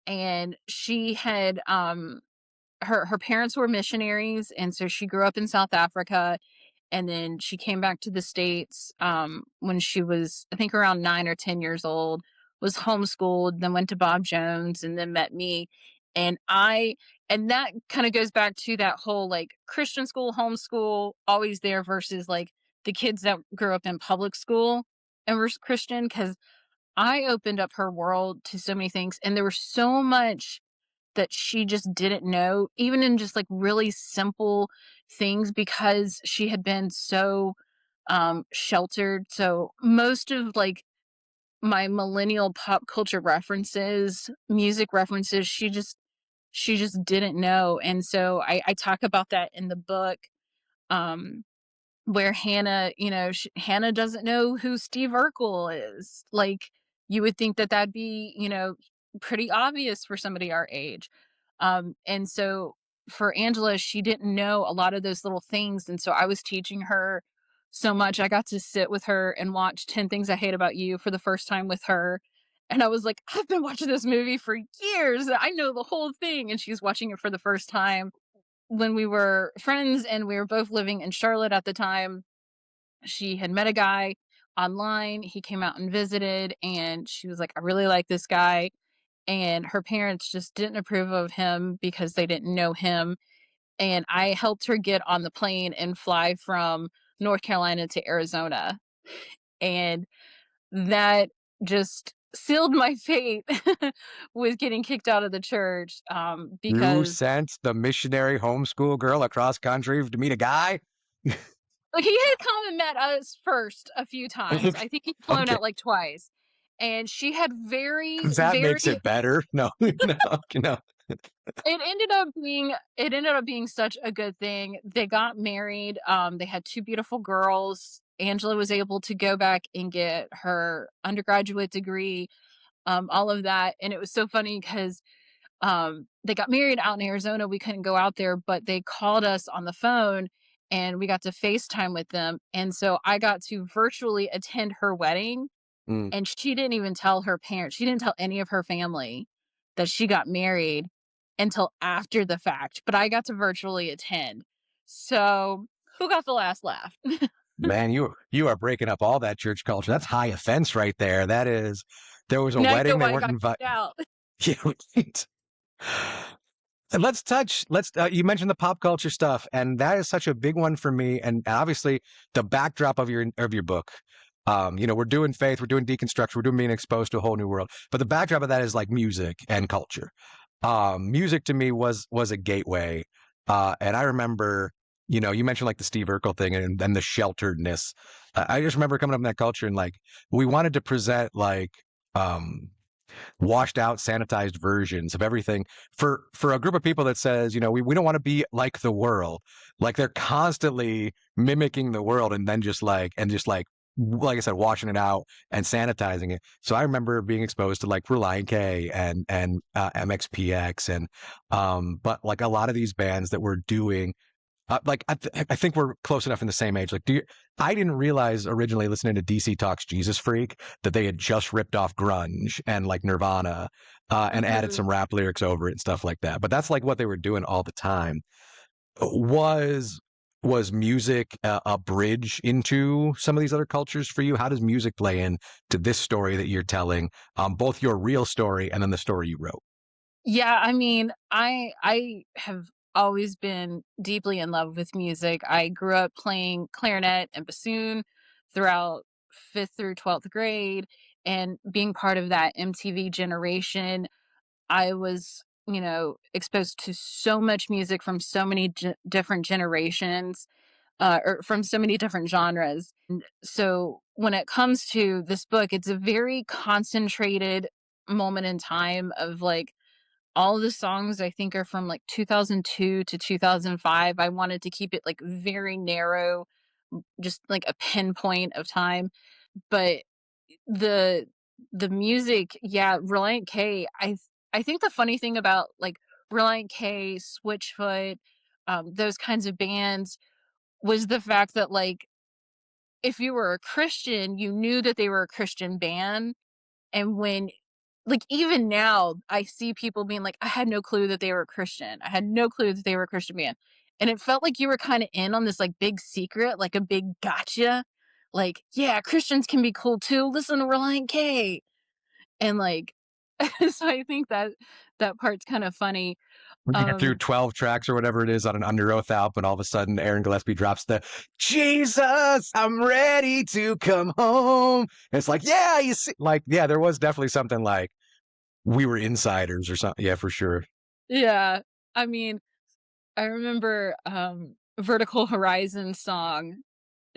and she had her parents were missionaries, and so she grew up in South Africa, and then she came back to the States when she was, I think, around 9 or 10 years old, was homeschooled, then went to Bob Jones, and then met me. And and that kind of goes back to that whole like Christian school, homeschool, always there versus like the kids that grew up in public school and were Christian, because I opened up her world to so many things. And there was so much that she just didn't know, even in just like really simple things, because she had been so sheltered. So most of like my millennial pop culture references, music references, she just didn't know. And so I talk about that in the book. Um where Hannah, Hannah doesn't know who Steve Urkel is. Like, you would think that that'd be, pretty obvious for somebody our age. And so for Angela, she didn't know a lot of those little things. And so I was teaching her so much. I got to sit with her and watch 10 Things I Hate About You for the first time with her. And I was like, I've been watching this movie for years. I know the whole thing. And she's watching it for the first time when we were friends and we were both living in Charlotte at the time. She had met a guy online. He came out and visited, and she was like, I really like this guy. And her parents just didn't approve of him because they didn't know him. And I helped her get on the plane and fly from North Carolina to Arizona. And that just sealed my fate with getting kicked out of the church, You because sent the missionary homeschool girl across country to meet a guy? like, he had come and met us first a few times. I think he'd flown Okay. out, like, twice, and she had very, That very makes it better. No, no, no. it ended up being such a good thing. They got married, they had 2 beautiful girls. Angela was able to go back and get her undergraduate degree, all of that, and it was so funny because they got married out in Arizona. We couldn't go out there, but they called us on the phone and we got to FaceTime with them. And so I got to virtually attend her wedding, Mm. and she didn't even tell her parents. She didn't tell any of her family that she got married until after the fact, but I got to virtually attend. So who got the last laugh? Man, you are breaking up all that church culture. That's high offense right there. That is, there was a Now you know wedding they why I weren't got invited. kicked out. Yeah, right. And you mentioned the pop culture stuff, and that is such a big one for me. And obviously, the backdrop of your book. We're doing faith, we're doing deconstruction, we're doing being exposed to a whole new world. But the backdrop of that is like music and culture. Music to me was a gateway. And I remember, you mentioned like the Steve Urkel thing and the shelteredness. I just remember coming up in that culture and like we wanted to present like washed out, sanitized versions of everything for a group of people that says, we don't want to be like the world. Like they're constantly mimicking the world and then like I said, washing it out and sanitizing it. So I remember being exposed to like Relient K and MXPX and but like a lot of these bands that were doing I think we're close enough in the same age. Like, I didn't realize originally listening to DC Talk's Jesus Freak that they had just ripped off grunge and like Nirvana, and added Mhm. some rap lyrics over it and stuff like that. But that's like what they were doing all the time. Was was music a bridge into some of these other cultures for you? How does music play in to this story that you're telling, both your real story and then the story you wrote? Yeah, I mean, I have always been deeply in love with music. I grew up playing clarinet and bassoon throughout 5th through 12th grade, and being part of that MTV generation, I was, exposed to so much music from so many different generations, or from so many different genres. And so when it comes to this book, it's a very concentrated moment in time of like all the songs I think are from like 2002 to 2005. I wanted to keep it like very narrow, just like a pinpoint of time. But the the music, yeah, Reliant K, I think the funny thing about like Reliant K, Switchfoot, those kinds of bands was the fact that like if you were a Christian, you knew that they were a Christian band. And when like, even now, I see people being like, "I had no clue that they were a Christian. I had no clue that they were a Christian band." And it felt like you were kinda in on this, like, big secret, like a big gotcha. Like, "Yeah, Christians can be cool too. Listen to Relient K." And, like, so I think that that part's kinda funny. When you get through Um, 12 tracks or whatever it is on an Under Oath album, and all of a sudden Aaron Gillespie drops the Jesus, I'm ready to come home. And it's like, yeah, you see, like, yeah, there was definitely something like we were insiders or something. Yeah, for sure. yeah. I mean, I remember, Vertical Horizon song,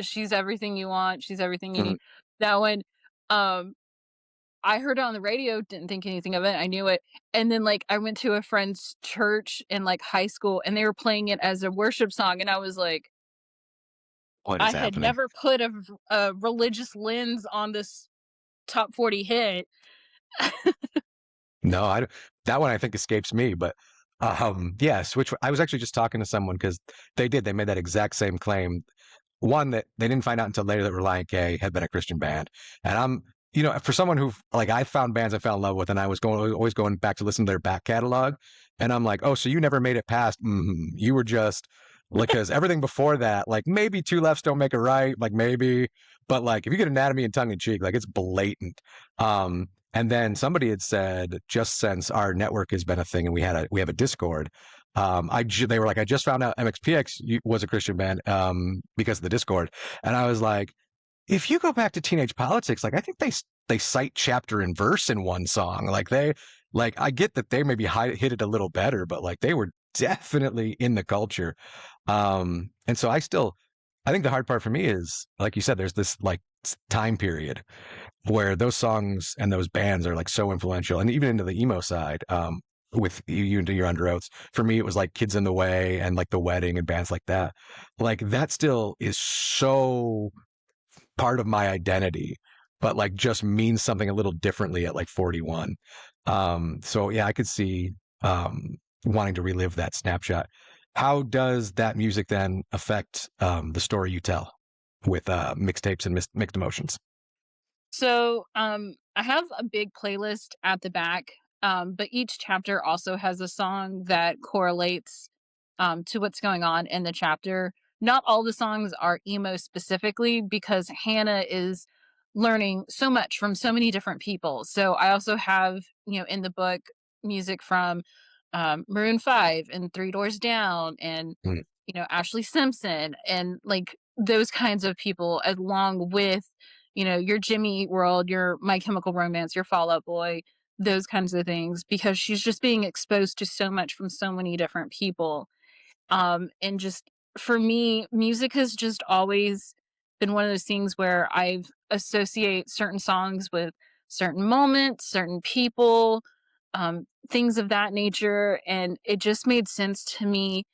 "She's Everything You Want, She's Everything You Mhm. Need." That one, um I heard it on the radio, didn't think anything of it, I knew it, and then, like, I went to a friend's church in, like, high school, and they were playing it as a worship song, and I was like, What is I had happening? never put a religious lens on this top 40 hit. No, that one I think escapes me, but yeah, Switch. I was actually just talking to someone because they made that exact same claim. One that they didn't find out until later that Reliant K had been a Christian band. And for someone who like I found bands I fell in love with, and I was always going back to listen to their back catalog, and I'm like, oh, so you never made it past? You were just like, because everything before that, like maybe two lefts don't make a right, like maybe, but like if you get Anatomy and Tongue in Cheek, like it's blatant. And then somebody had said, just since our network has been a thing, and we have a Discord, they were like, I just found out MXPX was a Christian band, because of the Discord, and I was like, if you go back to Teenage Politics, like I think they cite chapter and verse in one song, like I get that they maybe hit it a little better, but like they were definitely in the culture, and so I think the hard part for me is like you said, there's this like time period where those songs and those bands are like so influential, and even into the emo side, with you into your Under Oaths. For me, it was like Kids in the Way and like The Wedding and bands like that. Like that still is so part of my identity, but like just means something a little differently at like 41. So yeah, I could see, wanting to relive that snapshot. How does that music then affect, the story you tell with mixtapes and mixed emotions? So, I have a big playlist at the back, but each chapter also has a song that correlates to what's going on in the chapter. Not all the songs are emo specifically because Hannah is learning so much from so many different people. So I also have, in the book, music from Maroon 5 and Three Doors Down and, Mm. Ashley Simpson and like those kinds of people, along with your Jimmy Eat World, your My Chemical Romance, your Fall Out Boy, those kinds of things, because she's just being exposed to so much from so many different people. And just for me, music has just always been one of those things where I've associate certain songs with certain moments, certain people, things of that nature. And it just made sense to me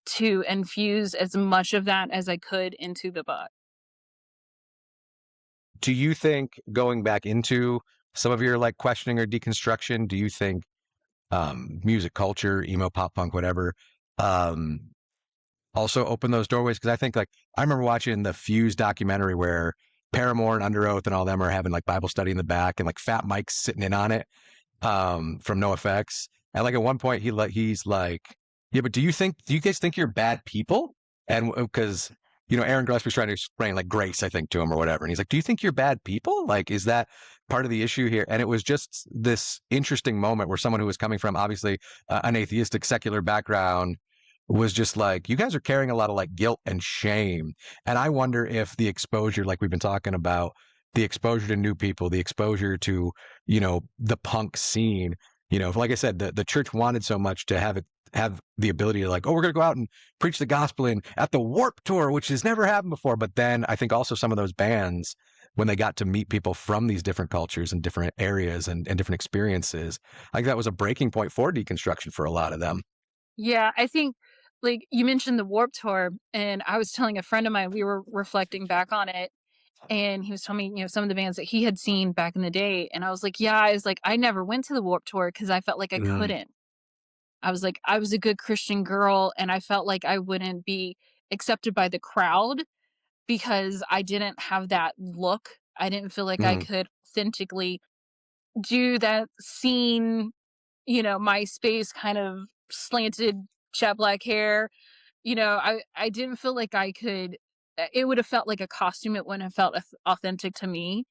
to infuse as much of that as I could into the book. Do you think going back into some of your like questioning or deconstruction, do you think, music culture, emo, pop punk, whatever, um, also open those doorways? Because I think like I remember watching the Fuse documentary where Paramore and Under Oath and all them are having like Bible study in the back, and like Fat Mike's sitting in on it, from NoFX. And like at one point he's like, yeah, but do you guys think you're bad people? And because Aaron Gillespie's trying to explain like grace, I think, to him or whatever, and he's like, do you think you're bad people? Like, is that part of the issue here? And it was just this interesting moment where someone who was coming from obviously an atheistic secular background was just like, you guys are carrying a lot of like guilt and shame. And I wonder if the exposure, like we've been talking about, the exposure to new people, the exposure to, the punk scene, like I said, the church wanted so much to have the ability to like, oh, we're going to go out and preach the gospel in at the Warp Tour, which has never happened before. But then I think also some of those bands, when they got to meet people from these different cultures and different areas and different experiences, I think that was a breaking point for deconstruction for a lot of them. Yeah, I think like you mentioned the Warp Tour, and I was telling a friend of mine, we were reflecting back on it, and he was telling me, some of the bands that he had seen back in the day, and I was like, yeah, I was like, I never went to the Warp Tour because I felt like I Mm. couldn't. I was like, I was a good Christian girl, and I felt like I wouldn't be accepted by the crowd because I didn't have that look. I didn't feel like I Mm. could authentically do that scene, MySpace kind of slanted jet black hair. I didn't feel like I could. It would have felt like a costume. It wouldn't have felt authentic to me.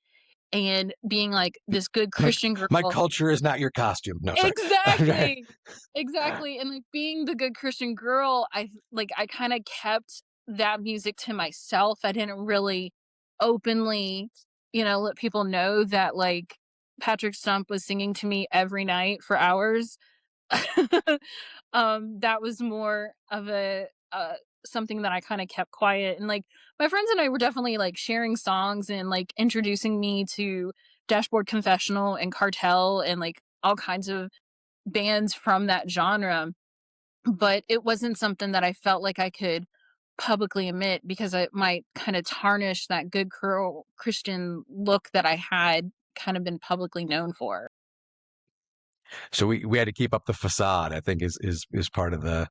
And being like this good My Christian my girl. culture is not your costume. No, sorry. Exactly. Exactly, and, like, being the good Christian girl, I kinda kept that music to myself. I didn't really openly, let people know that, like, Patrick Stump was singing to me every night for hours. That was more of something that I kinda kept quiet, and, like, my friends and I were definitely, like, sharing songs and, like, introducing me to Dashboard Confessional and Cartel and, like, all kinds of bands from that genre, but it wasn't something that I felt like I could publicly admit because it might kinda tarnish that good girl Christian look that I had kind of been publicly known for. So we had to keep up the facade, I think is part of the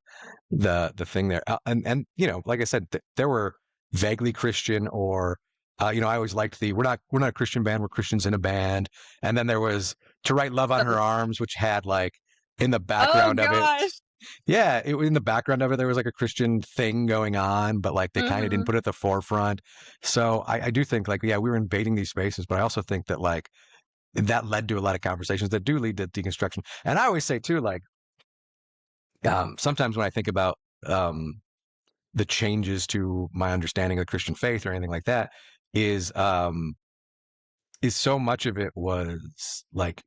thing there. And like I said, there were vaguely Christian or I always liked the we're not a Christian band, we're Christians in a band. And then there was To Write Love on Her So Arms, which had like in the oh background of it, gosh. yeah, in the background of it there was like a Christian thing going on, but like they kind of didn't Mhm. put it at the forefront. So I do think like, yeah, we were invading these spaces, but I also think that like that led to a lot of conversations that do lead to deconstruction. And I always say too, like, sometimes when I think about the changes to my understanding of the Christian faith or anything like that, is um, is so much of it was like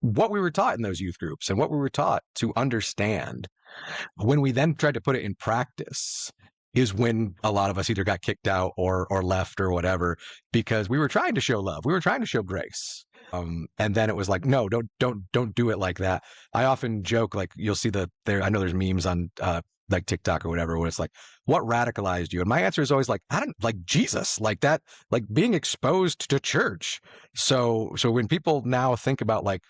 what we were taught in those youth groups and what we were taught to understand. When we then tried to put it in practice, is when a lot of us either got kicked out or left or whatever, because we were trying to show love, we were trying to show grace. And then it was like, no, don't do it like that. I often joke, like you'll see there. I know there's memes on like TikTok or whatever, where it's like, what radicalized you? And my answer is always like, I don't like Jesus, like that, like being exposed to church. So when people now think about like,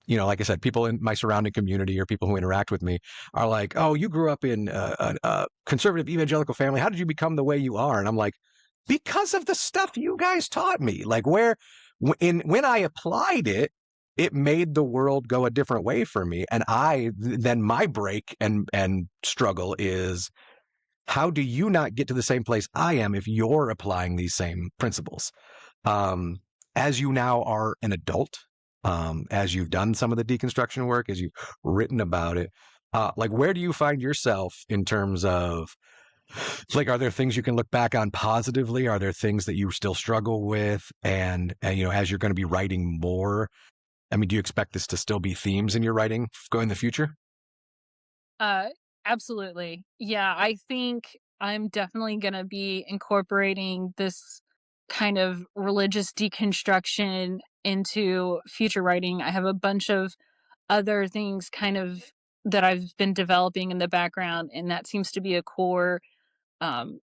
like I said, people in my surrounding community or people who interact with me are like, "Oh, you grew up in a conservative evangelical family. How did you become the way you are?" And I'm like, "Because of the stuff you guys taught me. Like when I applied it, it made the world go a different way for me. And then my break and struggle is how do you not get to the same place I am if you're applying these same principles?" um, as you now are an adult, as you've done some of the deconstruction work, as you've written about it, like where do you find yourself in terms of like, are there things you can look back on positively? Are there things that you still struggle with? And as you're going to be writing more, I mean, do you expect this to still be themes in your writing going in the future? Uh, Absolutely. Yeah, I think I'm definitely gonna be incorporating this kind of religious deconstruction into future writing. I have a bunch of other things kind of that I've been developing in the background, and that seems to be a core um,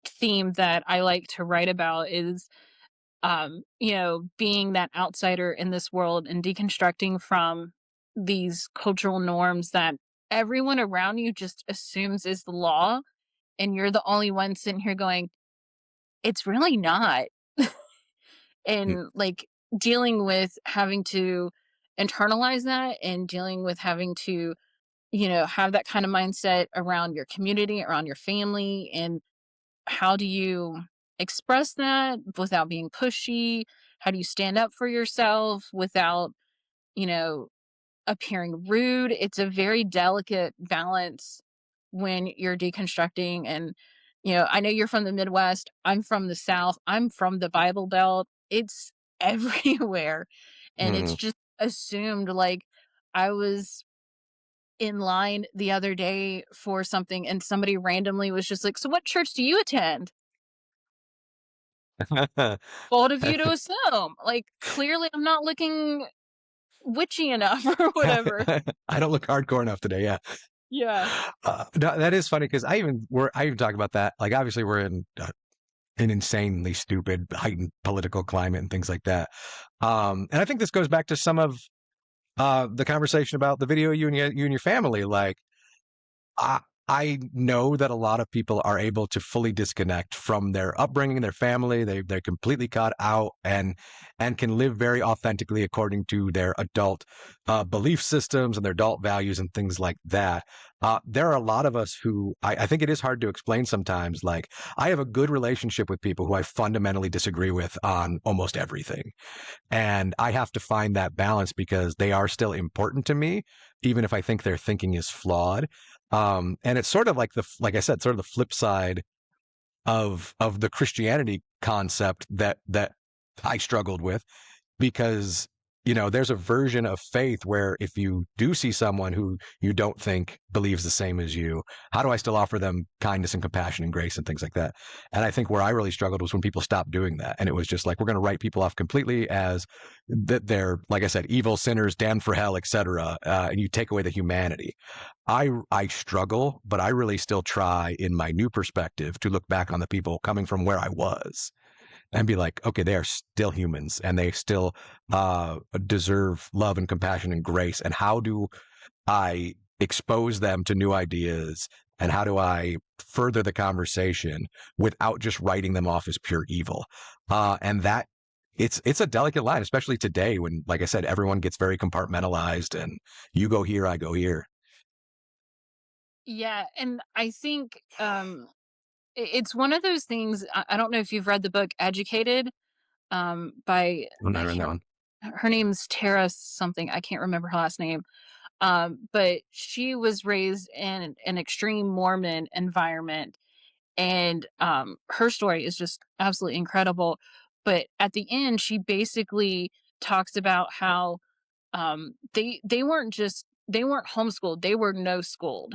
theme that I like to write about is being that outsider in this world and deconstructing from these cultural norms that everyone around you just assumes is the law, and you're the only one sitting here going, "It's really not." Mm, And, like, dealing with having to internalize that and dealing with having to, have that kind of mindset around your community, around your family, and how do you express that without being pushy? How do you stand up for yourself without, you know, appearing rude? It's a very delicate balance when you're deconstructing. And, I know you're from the Midwest. I'm from the South. I'm from the Bible Belt. It's everywhere. And it's mm. just assumed like I was in line the other day for something and somebody randomly was just like, "So what church do you attend?" Bold of you to assume. Like, clearly I'm not looking witchy enough or whatever. I don't look hardcore enough today. Yeah. Yeah. No, that is funny because I even talk about that. Like, obviously, we're in an insanely stupid, heightened political climate and things like that. And I think this goes back to some of the conversation about the video you and your family. Like, I I know that a lot of people are able to fully disconnect from their upbringing, their family. They're completely cut out and can live very authentically according to their adult belief systems and their adult values and things like that. There are a lot of us who I think it is hard to explain sometimes. Like, I have a good relationship with people who I fundamentally disagree with on almost everything. And I have to find that balance because they are still important to me, even if I think their thinking is flawed. And it's sort of like like I said, sort of the flip side of the Christianity concept that I struggled with because there's a version of faith where if you do see someone who you don't think believes the same as you, how do I still offer them kindness and compassion and grace and things like that? And I think where I really struggled was when people stopped doing that, and it was just like, we're going to write people off completely as that they're, like I said, evil sinners damned for hell, etc., and you take away the humanity. I struggle, but I really still try in my new perspective to look back on the people coming from where I was and be like, okay, they are still humans and they still deserve love and compassion and grace. And how do I expose them to new ideas? And how do I further the conversation without just writing them off as pure evil? And that it's a delicate line, especially today when, like I said, everyone gets very compartmentalized and you go here, I go here. Yeah, and I think, it's one of those things. I don't know if you've read the book Educated, by I'm I not in that can't one. her name's Tara something, I can't remember her last name. But she was raised in an extreme Mormon environment, and her story is just absolutely incredible. But at the end, she basically talks about how they weren't homeschooled, they were no schooled.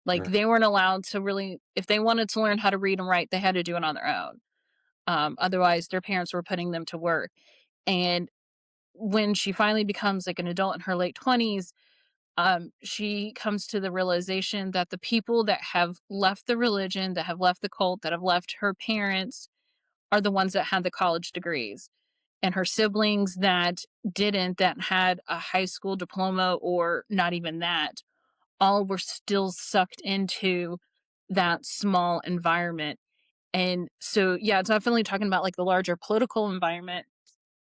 Like, Mm. they weren't allowed to really, if they wanted to learn how to read and write, they had to do it on their own. Otherwise their parents were putting them to work. And when she finally becomes like an adult in her late 20s, she comes to the realization that the people that have left the religion, that have left the cult, that have left her parents, are the ones that had the college degrees. And her siblings that didn't, that had a high school diploma or not even that, all were still sucked into that small environment. And so, yeah, it's definitely talking about like the larger political environment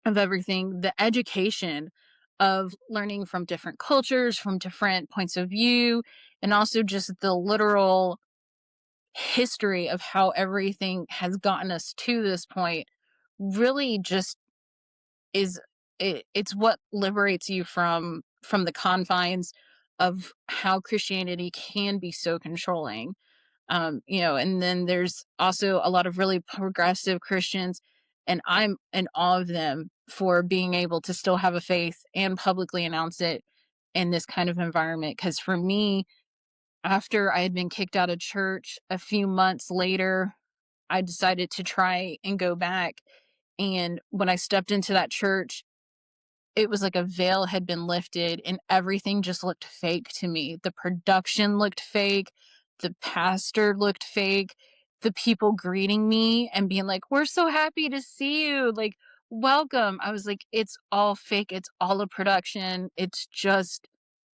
of everything, the education of learning from different cultures, from different points of view, and also just the literal history of how everything has gotten us to this point really just is it's what liberates you from the confines of how Christianity can be so controlling. And then there's also a lot of really progressive Christians, and I'm in awe of them for being able to still have a faith and publicly announce it in this kind of environment. Because for me, after I had been kicked out of church a few months later, I decided to try and go back. And when I stepped into that church, it was like a veil had been lifted and everything just looked fake to me. The production looked fake, the pastor looked fake, the people greeting me and being like, "We're so happy to see you." Like, "Welcome." I was like, "It's all fake. It's all a production. It's just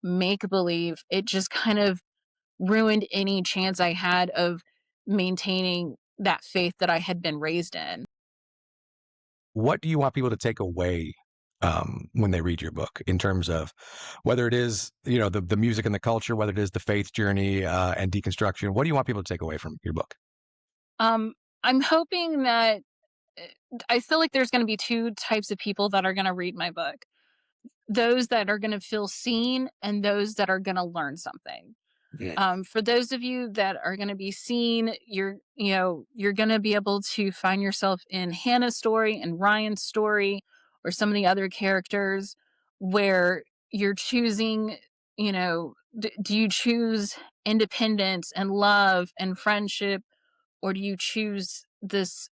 make believe. It just kind of ruined any chance I had of maintaining that faith that I had been raised in. What do you want people to take away when they read your book in terms of whether it is, the music and the culture, whether it is the faith journey and deconstruction? What do you want people to take away from your book? Um, I'm hoping that I feel like there's going to be two types of people that are going to read my book: those that are going to feel seen and those that are going to learn something. Yeah. For those of you that are going to be seen, you're going to be able to find yourself in Hannah's story and Ryan's story, or some of the other characters, where you're choosing, do you choose independence and love and friendship, or do you choose this,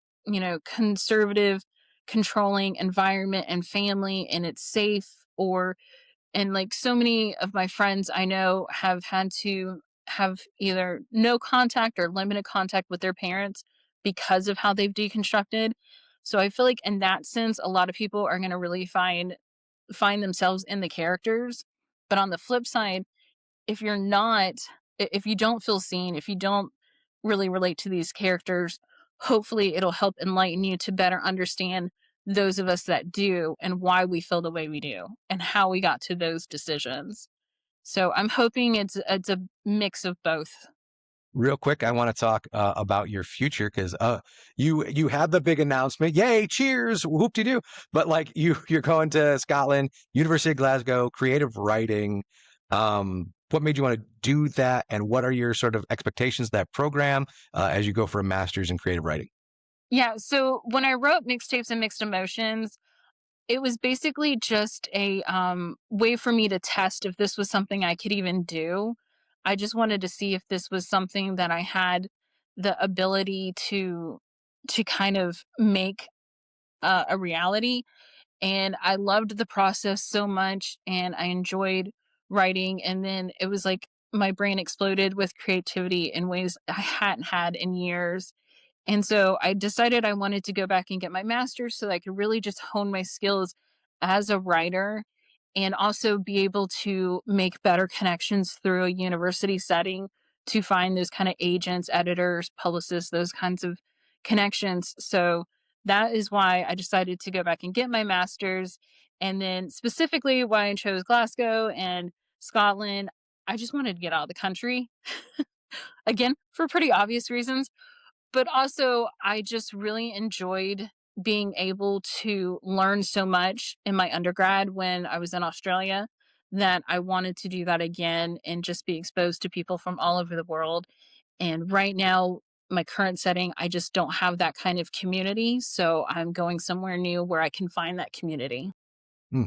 conservative, controlling environment and family, and it's safe? Or and like so many of my friends I know have had to have either no contact or limited contact with their parents because of how they've deconstructed. So I feel like in that sense, a lot of people are going to really find themselves in the characters. But on the flip side, if you're not, if you don't feel seen, if you don't really relate to these characters, hopefully it'll help enlighten you to better understand those of us that do, and why we feel the way we do, and how we got to those decisions. So I'm hoping it's a mix of both. Real quick, I want to talk about your future because you had the big announcement, yay, cheers, whoop de doo. But like you're going to Scotland, University of Glasgow, creative writing. What made you want to do that, and what are your sort of expectations of that program as you go for a master's in creative writing? Yeah, so when I wrote Mixtapes and Mixed Emotions, it was basically just a way for me to test if this was something I could even do. I just wanted to see if this was something that I had the ability to kind of make a reality. And I loved the process so much, and I enjoyed writing. And then it was like my brain exploded with creativity in ways I hadn't had in years. And so I decided I wanted to go back and get my master's so that I could really just hone my skills as a writer, and also be able to make better connections through a university setting to find those kind of agents, editors, publicists, those kinds of connections. So that is why I decided to go back and get my master's. And then specifically why I chose Glasgow and Scotland, I just wanted to get out of the country again for pretty obvious reasons, but also I just really enjoyed being able to learn so much in my undergrad when I was in Australia, that I wanted to do that again and just be exposed to people from all over the world. And right now, my current setting, I just don't have that kind of community. So I'm going somewhere new where I can find that community. Hmm.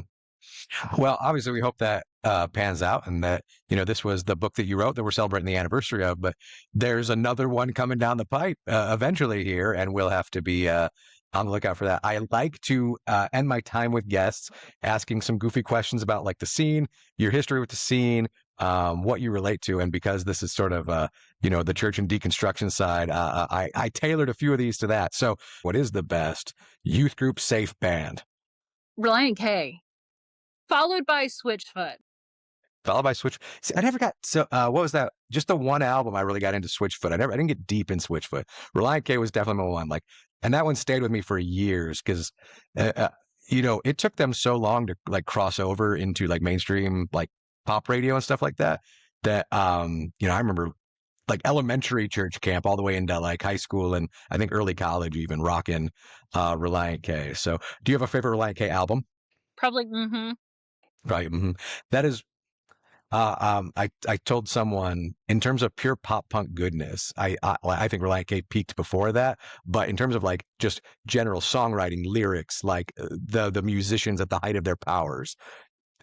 Well, obviously, we hope that pans out, and that this was the book that you wrote that we're celebrating the anniversary of. But there's another one coming down the pipe eventually here, and we'll have to be on the lookout for that. I like to end my time with guests asking some goofy questions about like the scene, your history with the scene, what you relate to, and because this is sort of the church and deconstruction side, I tailored a few of these to that. So, what is the best youth group safe band? Reliant K, followed by Switchfoot. Followed by Switch. See, I never got so. What was that? Just the one album I really got into Switchfoot. I didn't get deep in Switchfoot. Reliant K was definitely my one. Like, and that one stayed with me for years because, uh, uh, it took them so long to like cross over into like mainstream like pop radio and stuff like that. That I remember like elementary church camp all the way into like high school and I think early college even rocking Reliant K. So, do you have a favorite Reliant K album? Probably, mm-hmm. Right. That is I told someone in terms of pure pop punk goodness, I think Relient K peaked before that, but in terms of like just general songwriting, lyrics, like the musicians at the height of their powers,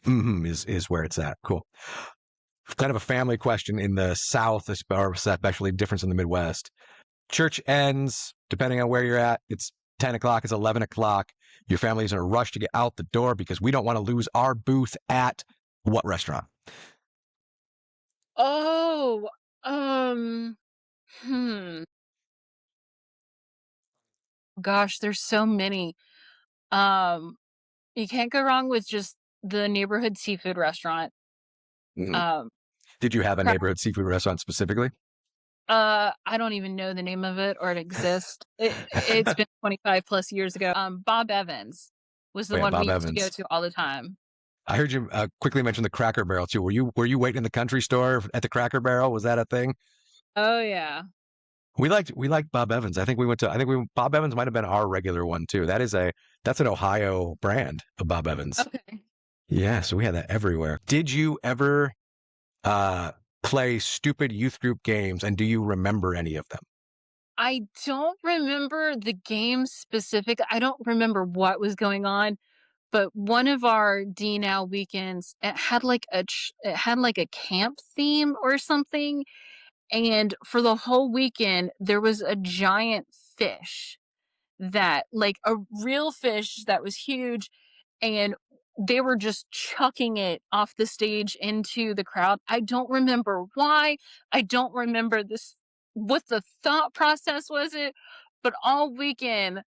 is where it's at. Cool. Kind of a family question in the South, or especially difference in the Midwest. Church ends, depending on where you're at. It's 10 o'clock. It's 11 o'clock. Your family's in a rush to get out the door because we don't want to lose our booth at what restaurant? Oh, um, hmm. Gosh, there's so many. Um, you can't go wrong with just the neighborhood seafood restaurant. Mhm. Um, Did you have a cra- neighborhood seafood restaurant specifically? I don't even know the name of it or it exists. It's been 25 plus years ago. Bob Evans was Oh the yeah, one we Bob used to go Evans. to all the time. I heard you quickly mention the Cracker Barrel too. Were you waiting in the country store at the Cracker Barrel? Was that a thing? Oh yeah. We liked Bob Evans. Bob Evans might have been our regular one too. That's an Ohio brand of Bob Evans. Okay. Yeah, so we had that everywhere. Did you ever uh play stupid youth group games, and do you remember any of them? I don't remember the game specific. I don't remember what was going on, but one of our D Now weekends, it had like a camp theme or something. And for the whole weekend, there was a giant fish that, like a real fish that was huge, and they were just chucking it off the stage into the crowd. I don't remember why. I don't remember this, what the thought process was it, but all weekend,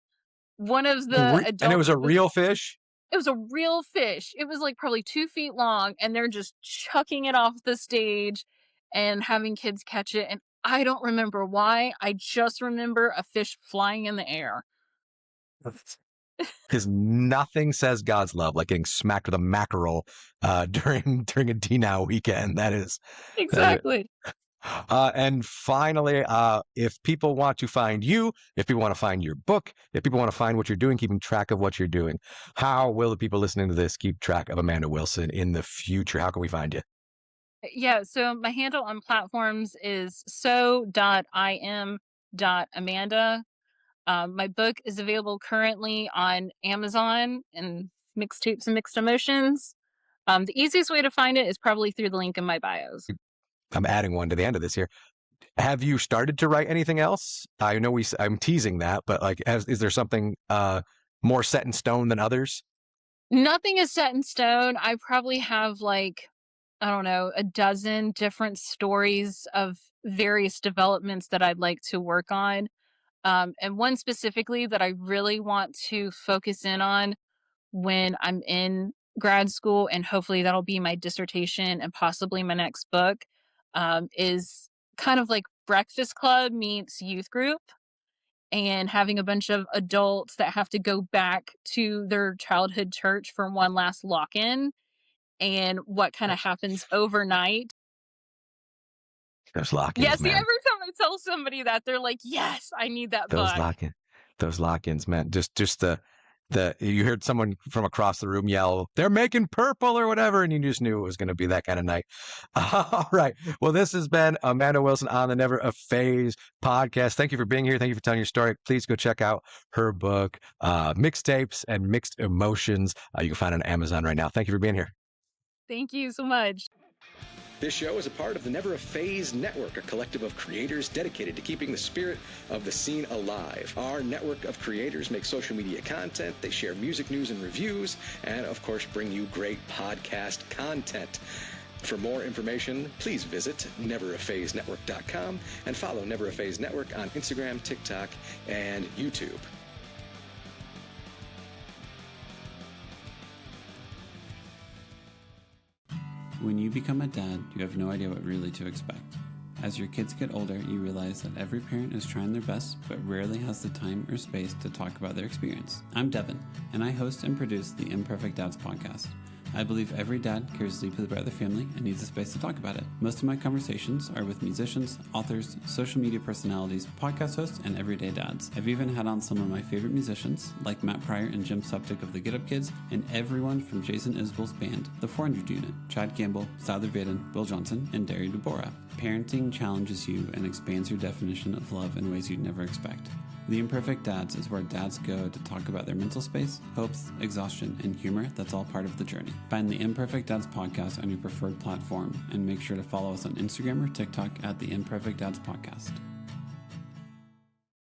one of the And it was adults a was, real fish? it was a real fish. It was like probably 2 feet long, and they're just chucking it off the stage and having kids catch it. And I don't remember why. I just remember a fish flying in the air. Because nothing says God's love like getting smacked with a mackerel during a D Now weekend. That is. Exactly. And finally, if people want to find you, if people want to find your book, if people want to find what you're doing, keeping track of what you're doing, how will the people listening to this keep track of Amanda Wilson in the future? How can we find you? Yeah, so my handle on platforms is so.im.amanda. My book is available currently on Amazon and Mixtapes and Mixed Emotions. The easiest way to find it is probably through the link in my bios. I'm adding one to the end of this here. Have you started to write anything else? I know I'm teasing that, but like, is there something more set in stone than others? Nothing is set in stone. I probably have like, I don't know, a dozen different stories of various developments that I'd like to work on. And one specifically that I really want to focus in on when I'm in grad school, and hopefully that'll be my dissertation and possibly my next book, is kind of like Breakfast Club meets youth group, and having a bunch of adults that have to go back to their childhood church for one last lock in, and what kind of happens overnight. Those Yeah, lock-ins, see, man. every time I tell somebody that, they're like, yes, I need that Those book. lock-in, those lock-ins, man. Just the you heard someone from across the room yell, "They're making purple" or whatever, and you just knew it was going to be that kind of night. All right. Well, this has been Amanda Wilson on the Never a Phase podcast. Thank you for being here. Thank you for telling your story. Please go check out her book, Mixtapes and Mixed Emotions. You can find it on Amazon right now. Thank you for being here. Thank you so much. This show is a part of the Never a Phase Network, a collective of creators dedicated to keeping the spirit of the scene alive. Our network of creators make social media content, they share music news and reviews, and of course bring you great podcast content. For more information, please visit neveraphasenetwork.com and follow Never a Phase Network on Instagram, TikTok, and YouTube. When you become a dad, you have no idea what really to expect. As your kids get older, you realize that every parent is trying their best, but rarely has the time or space to talk about their experience. I'm Devin, and I host and produce the Imperfect Dads podcast. I believe every dad cares deeply about their family and needs a space to talk about it. Most of my conversations are with musicians, authors, social media personalities, podcast hosts, and everyday dads. I've even had on some of my favorite musicians, like Matt Pryor and Jim Suptic of the Get Up Kids, and everyone from Jason Isbell's band, The 400 Unit, Chad Campbell, Sather Vaden, Bill Johnson, and Derry Deborah. Parenting challenges you and expands your definition of love in ways you'd never expect. The Imperfect Dads is where dads go to talk about their mental space, hopes, exhaustion, and humor that's all part of the journey. Find the Imperfect Dads podcast on your preferred platform, and make sure to follow us on Instagram or TikTok at the Imperfect Dads podcast.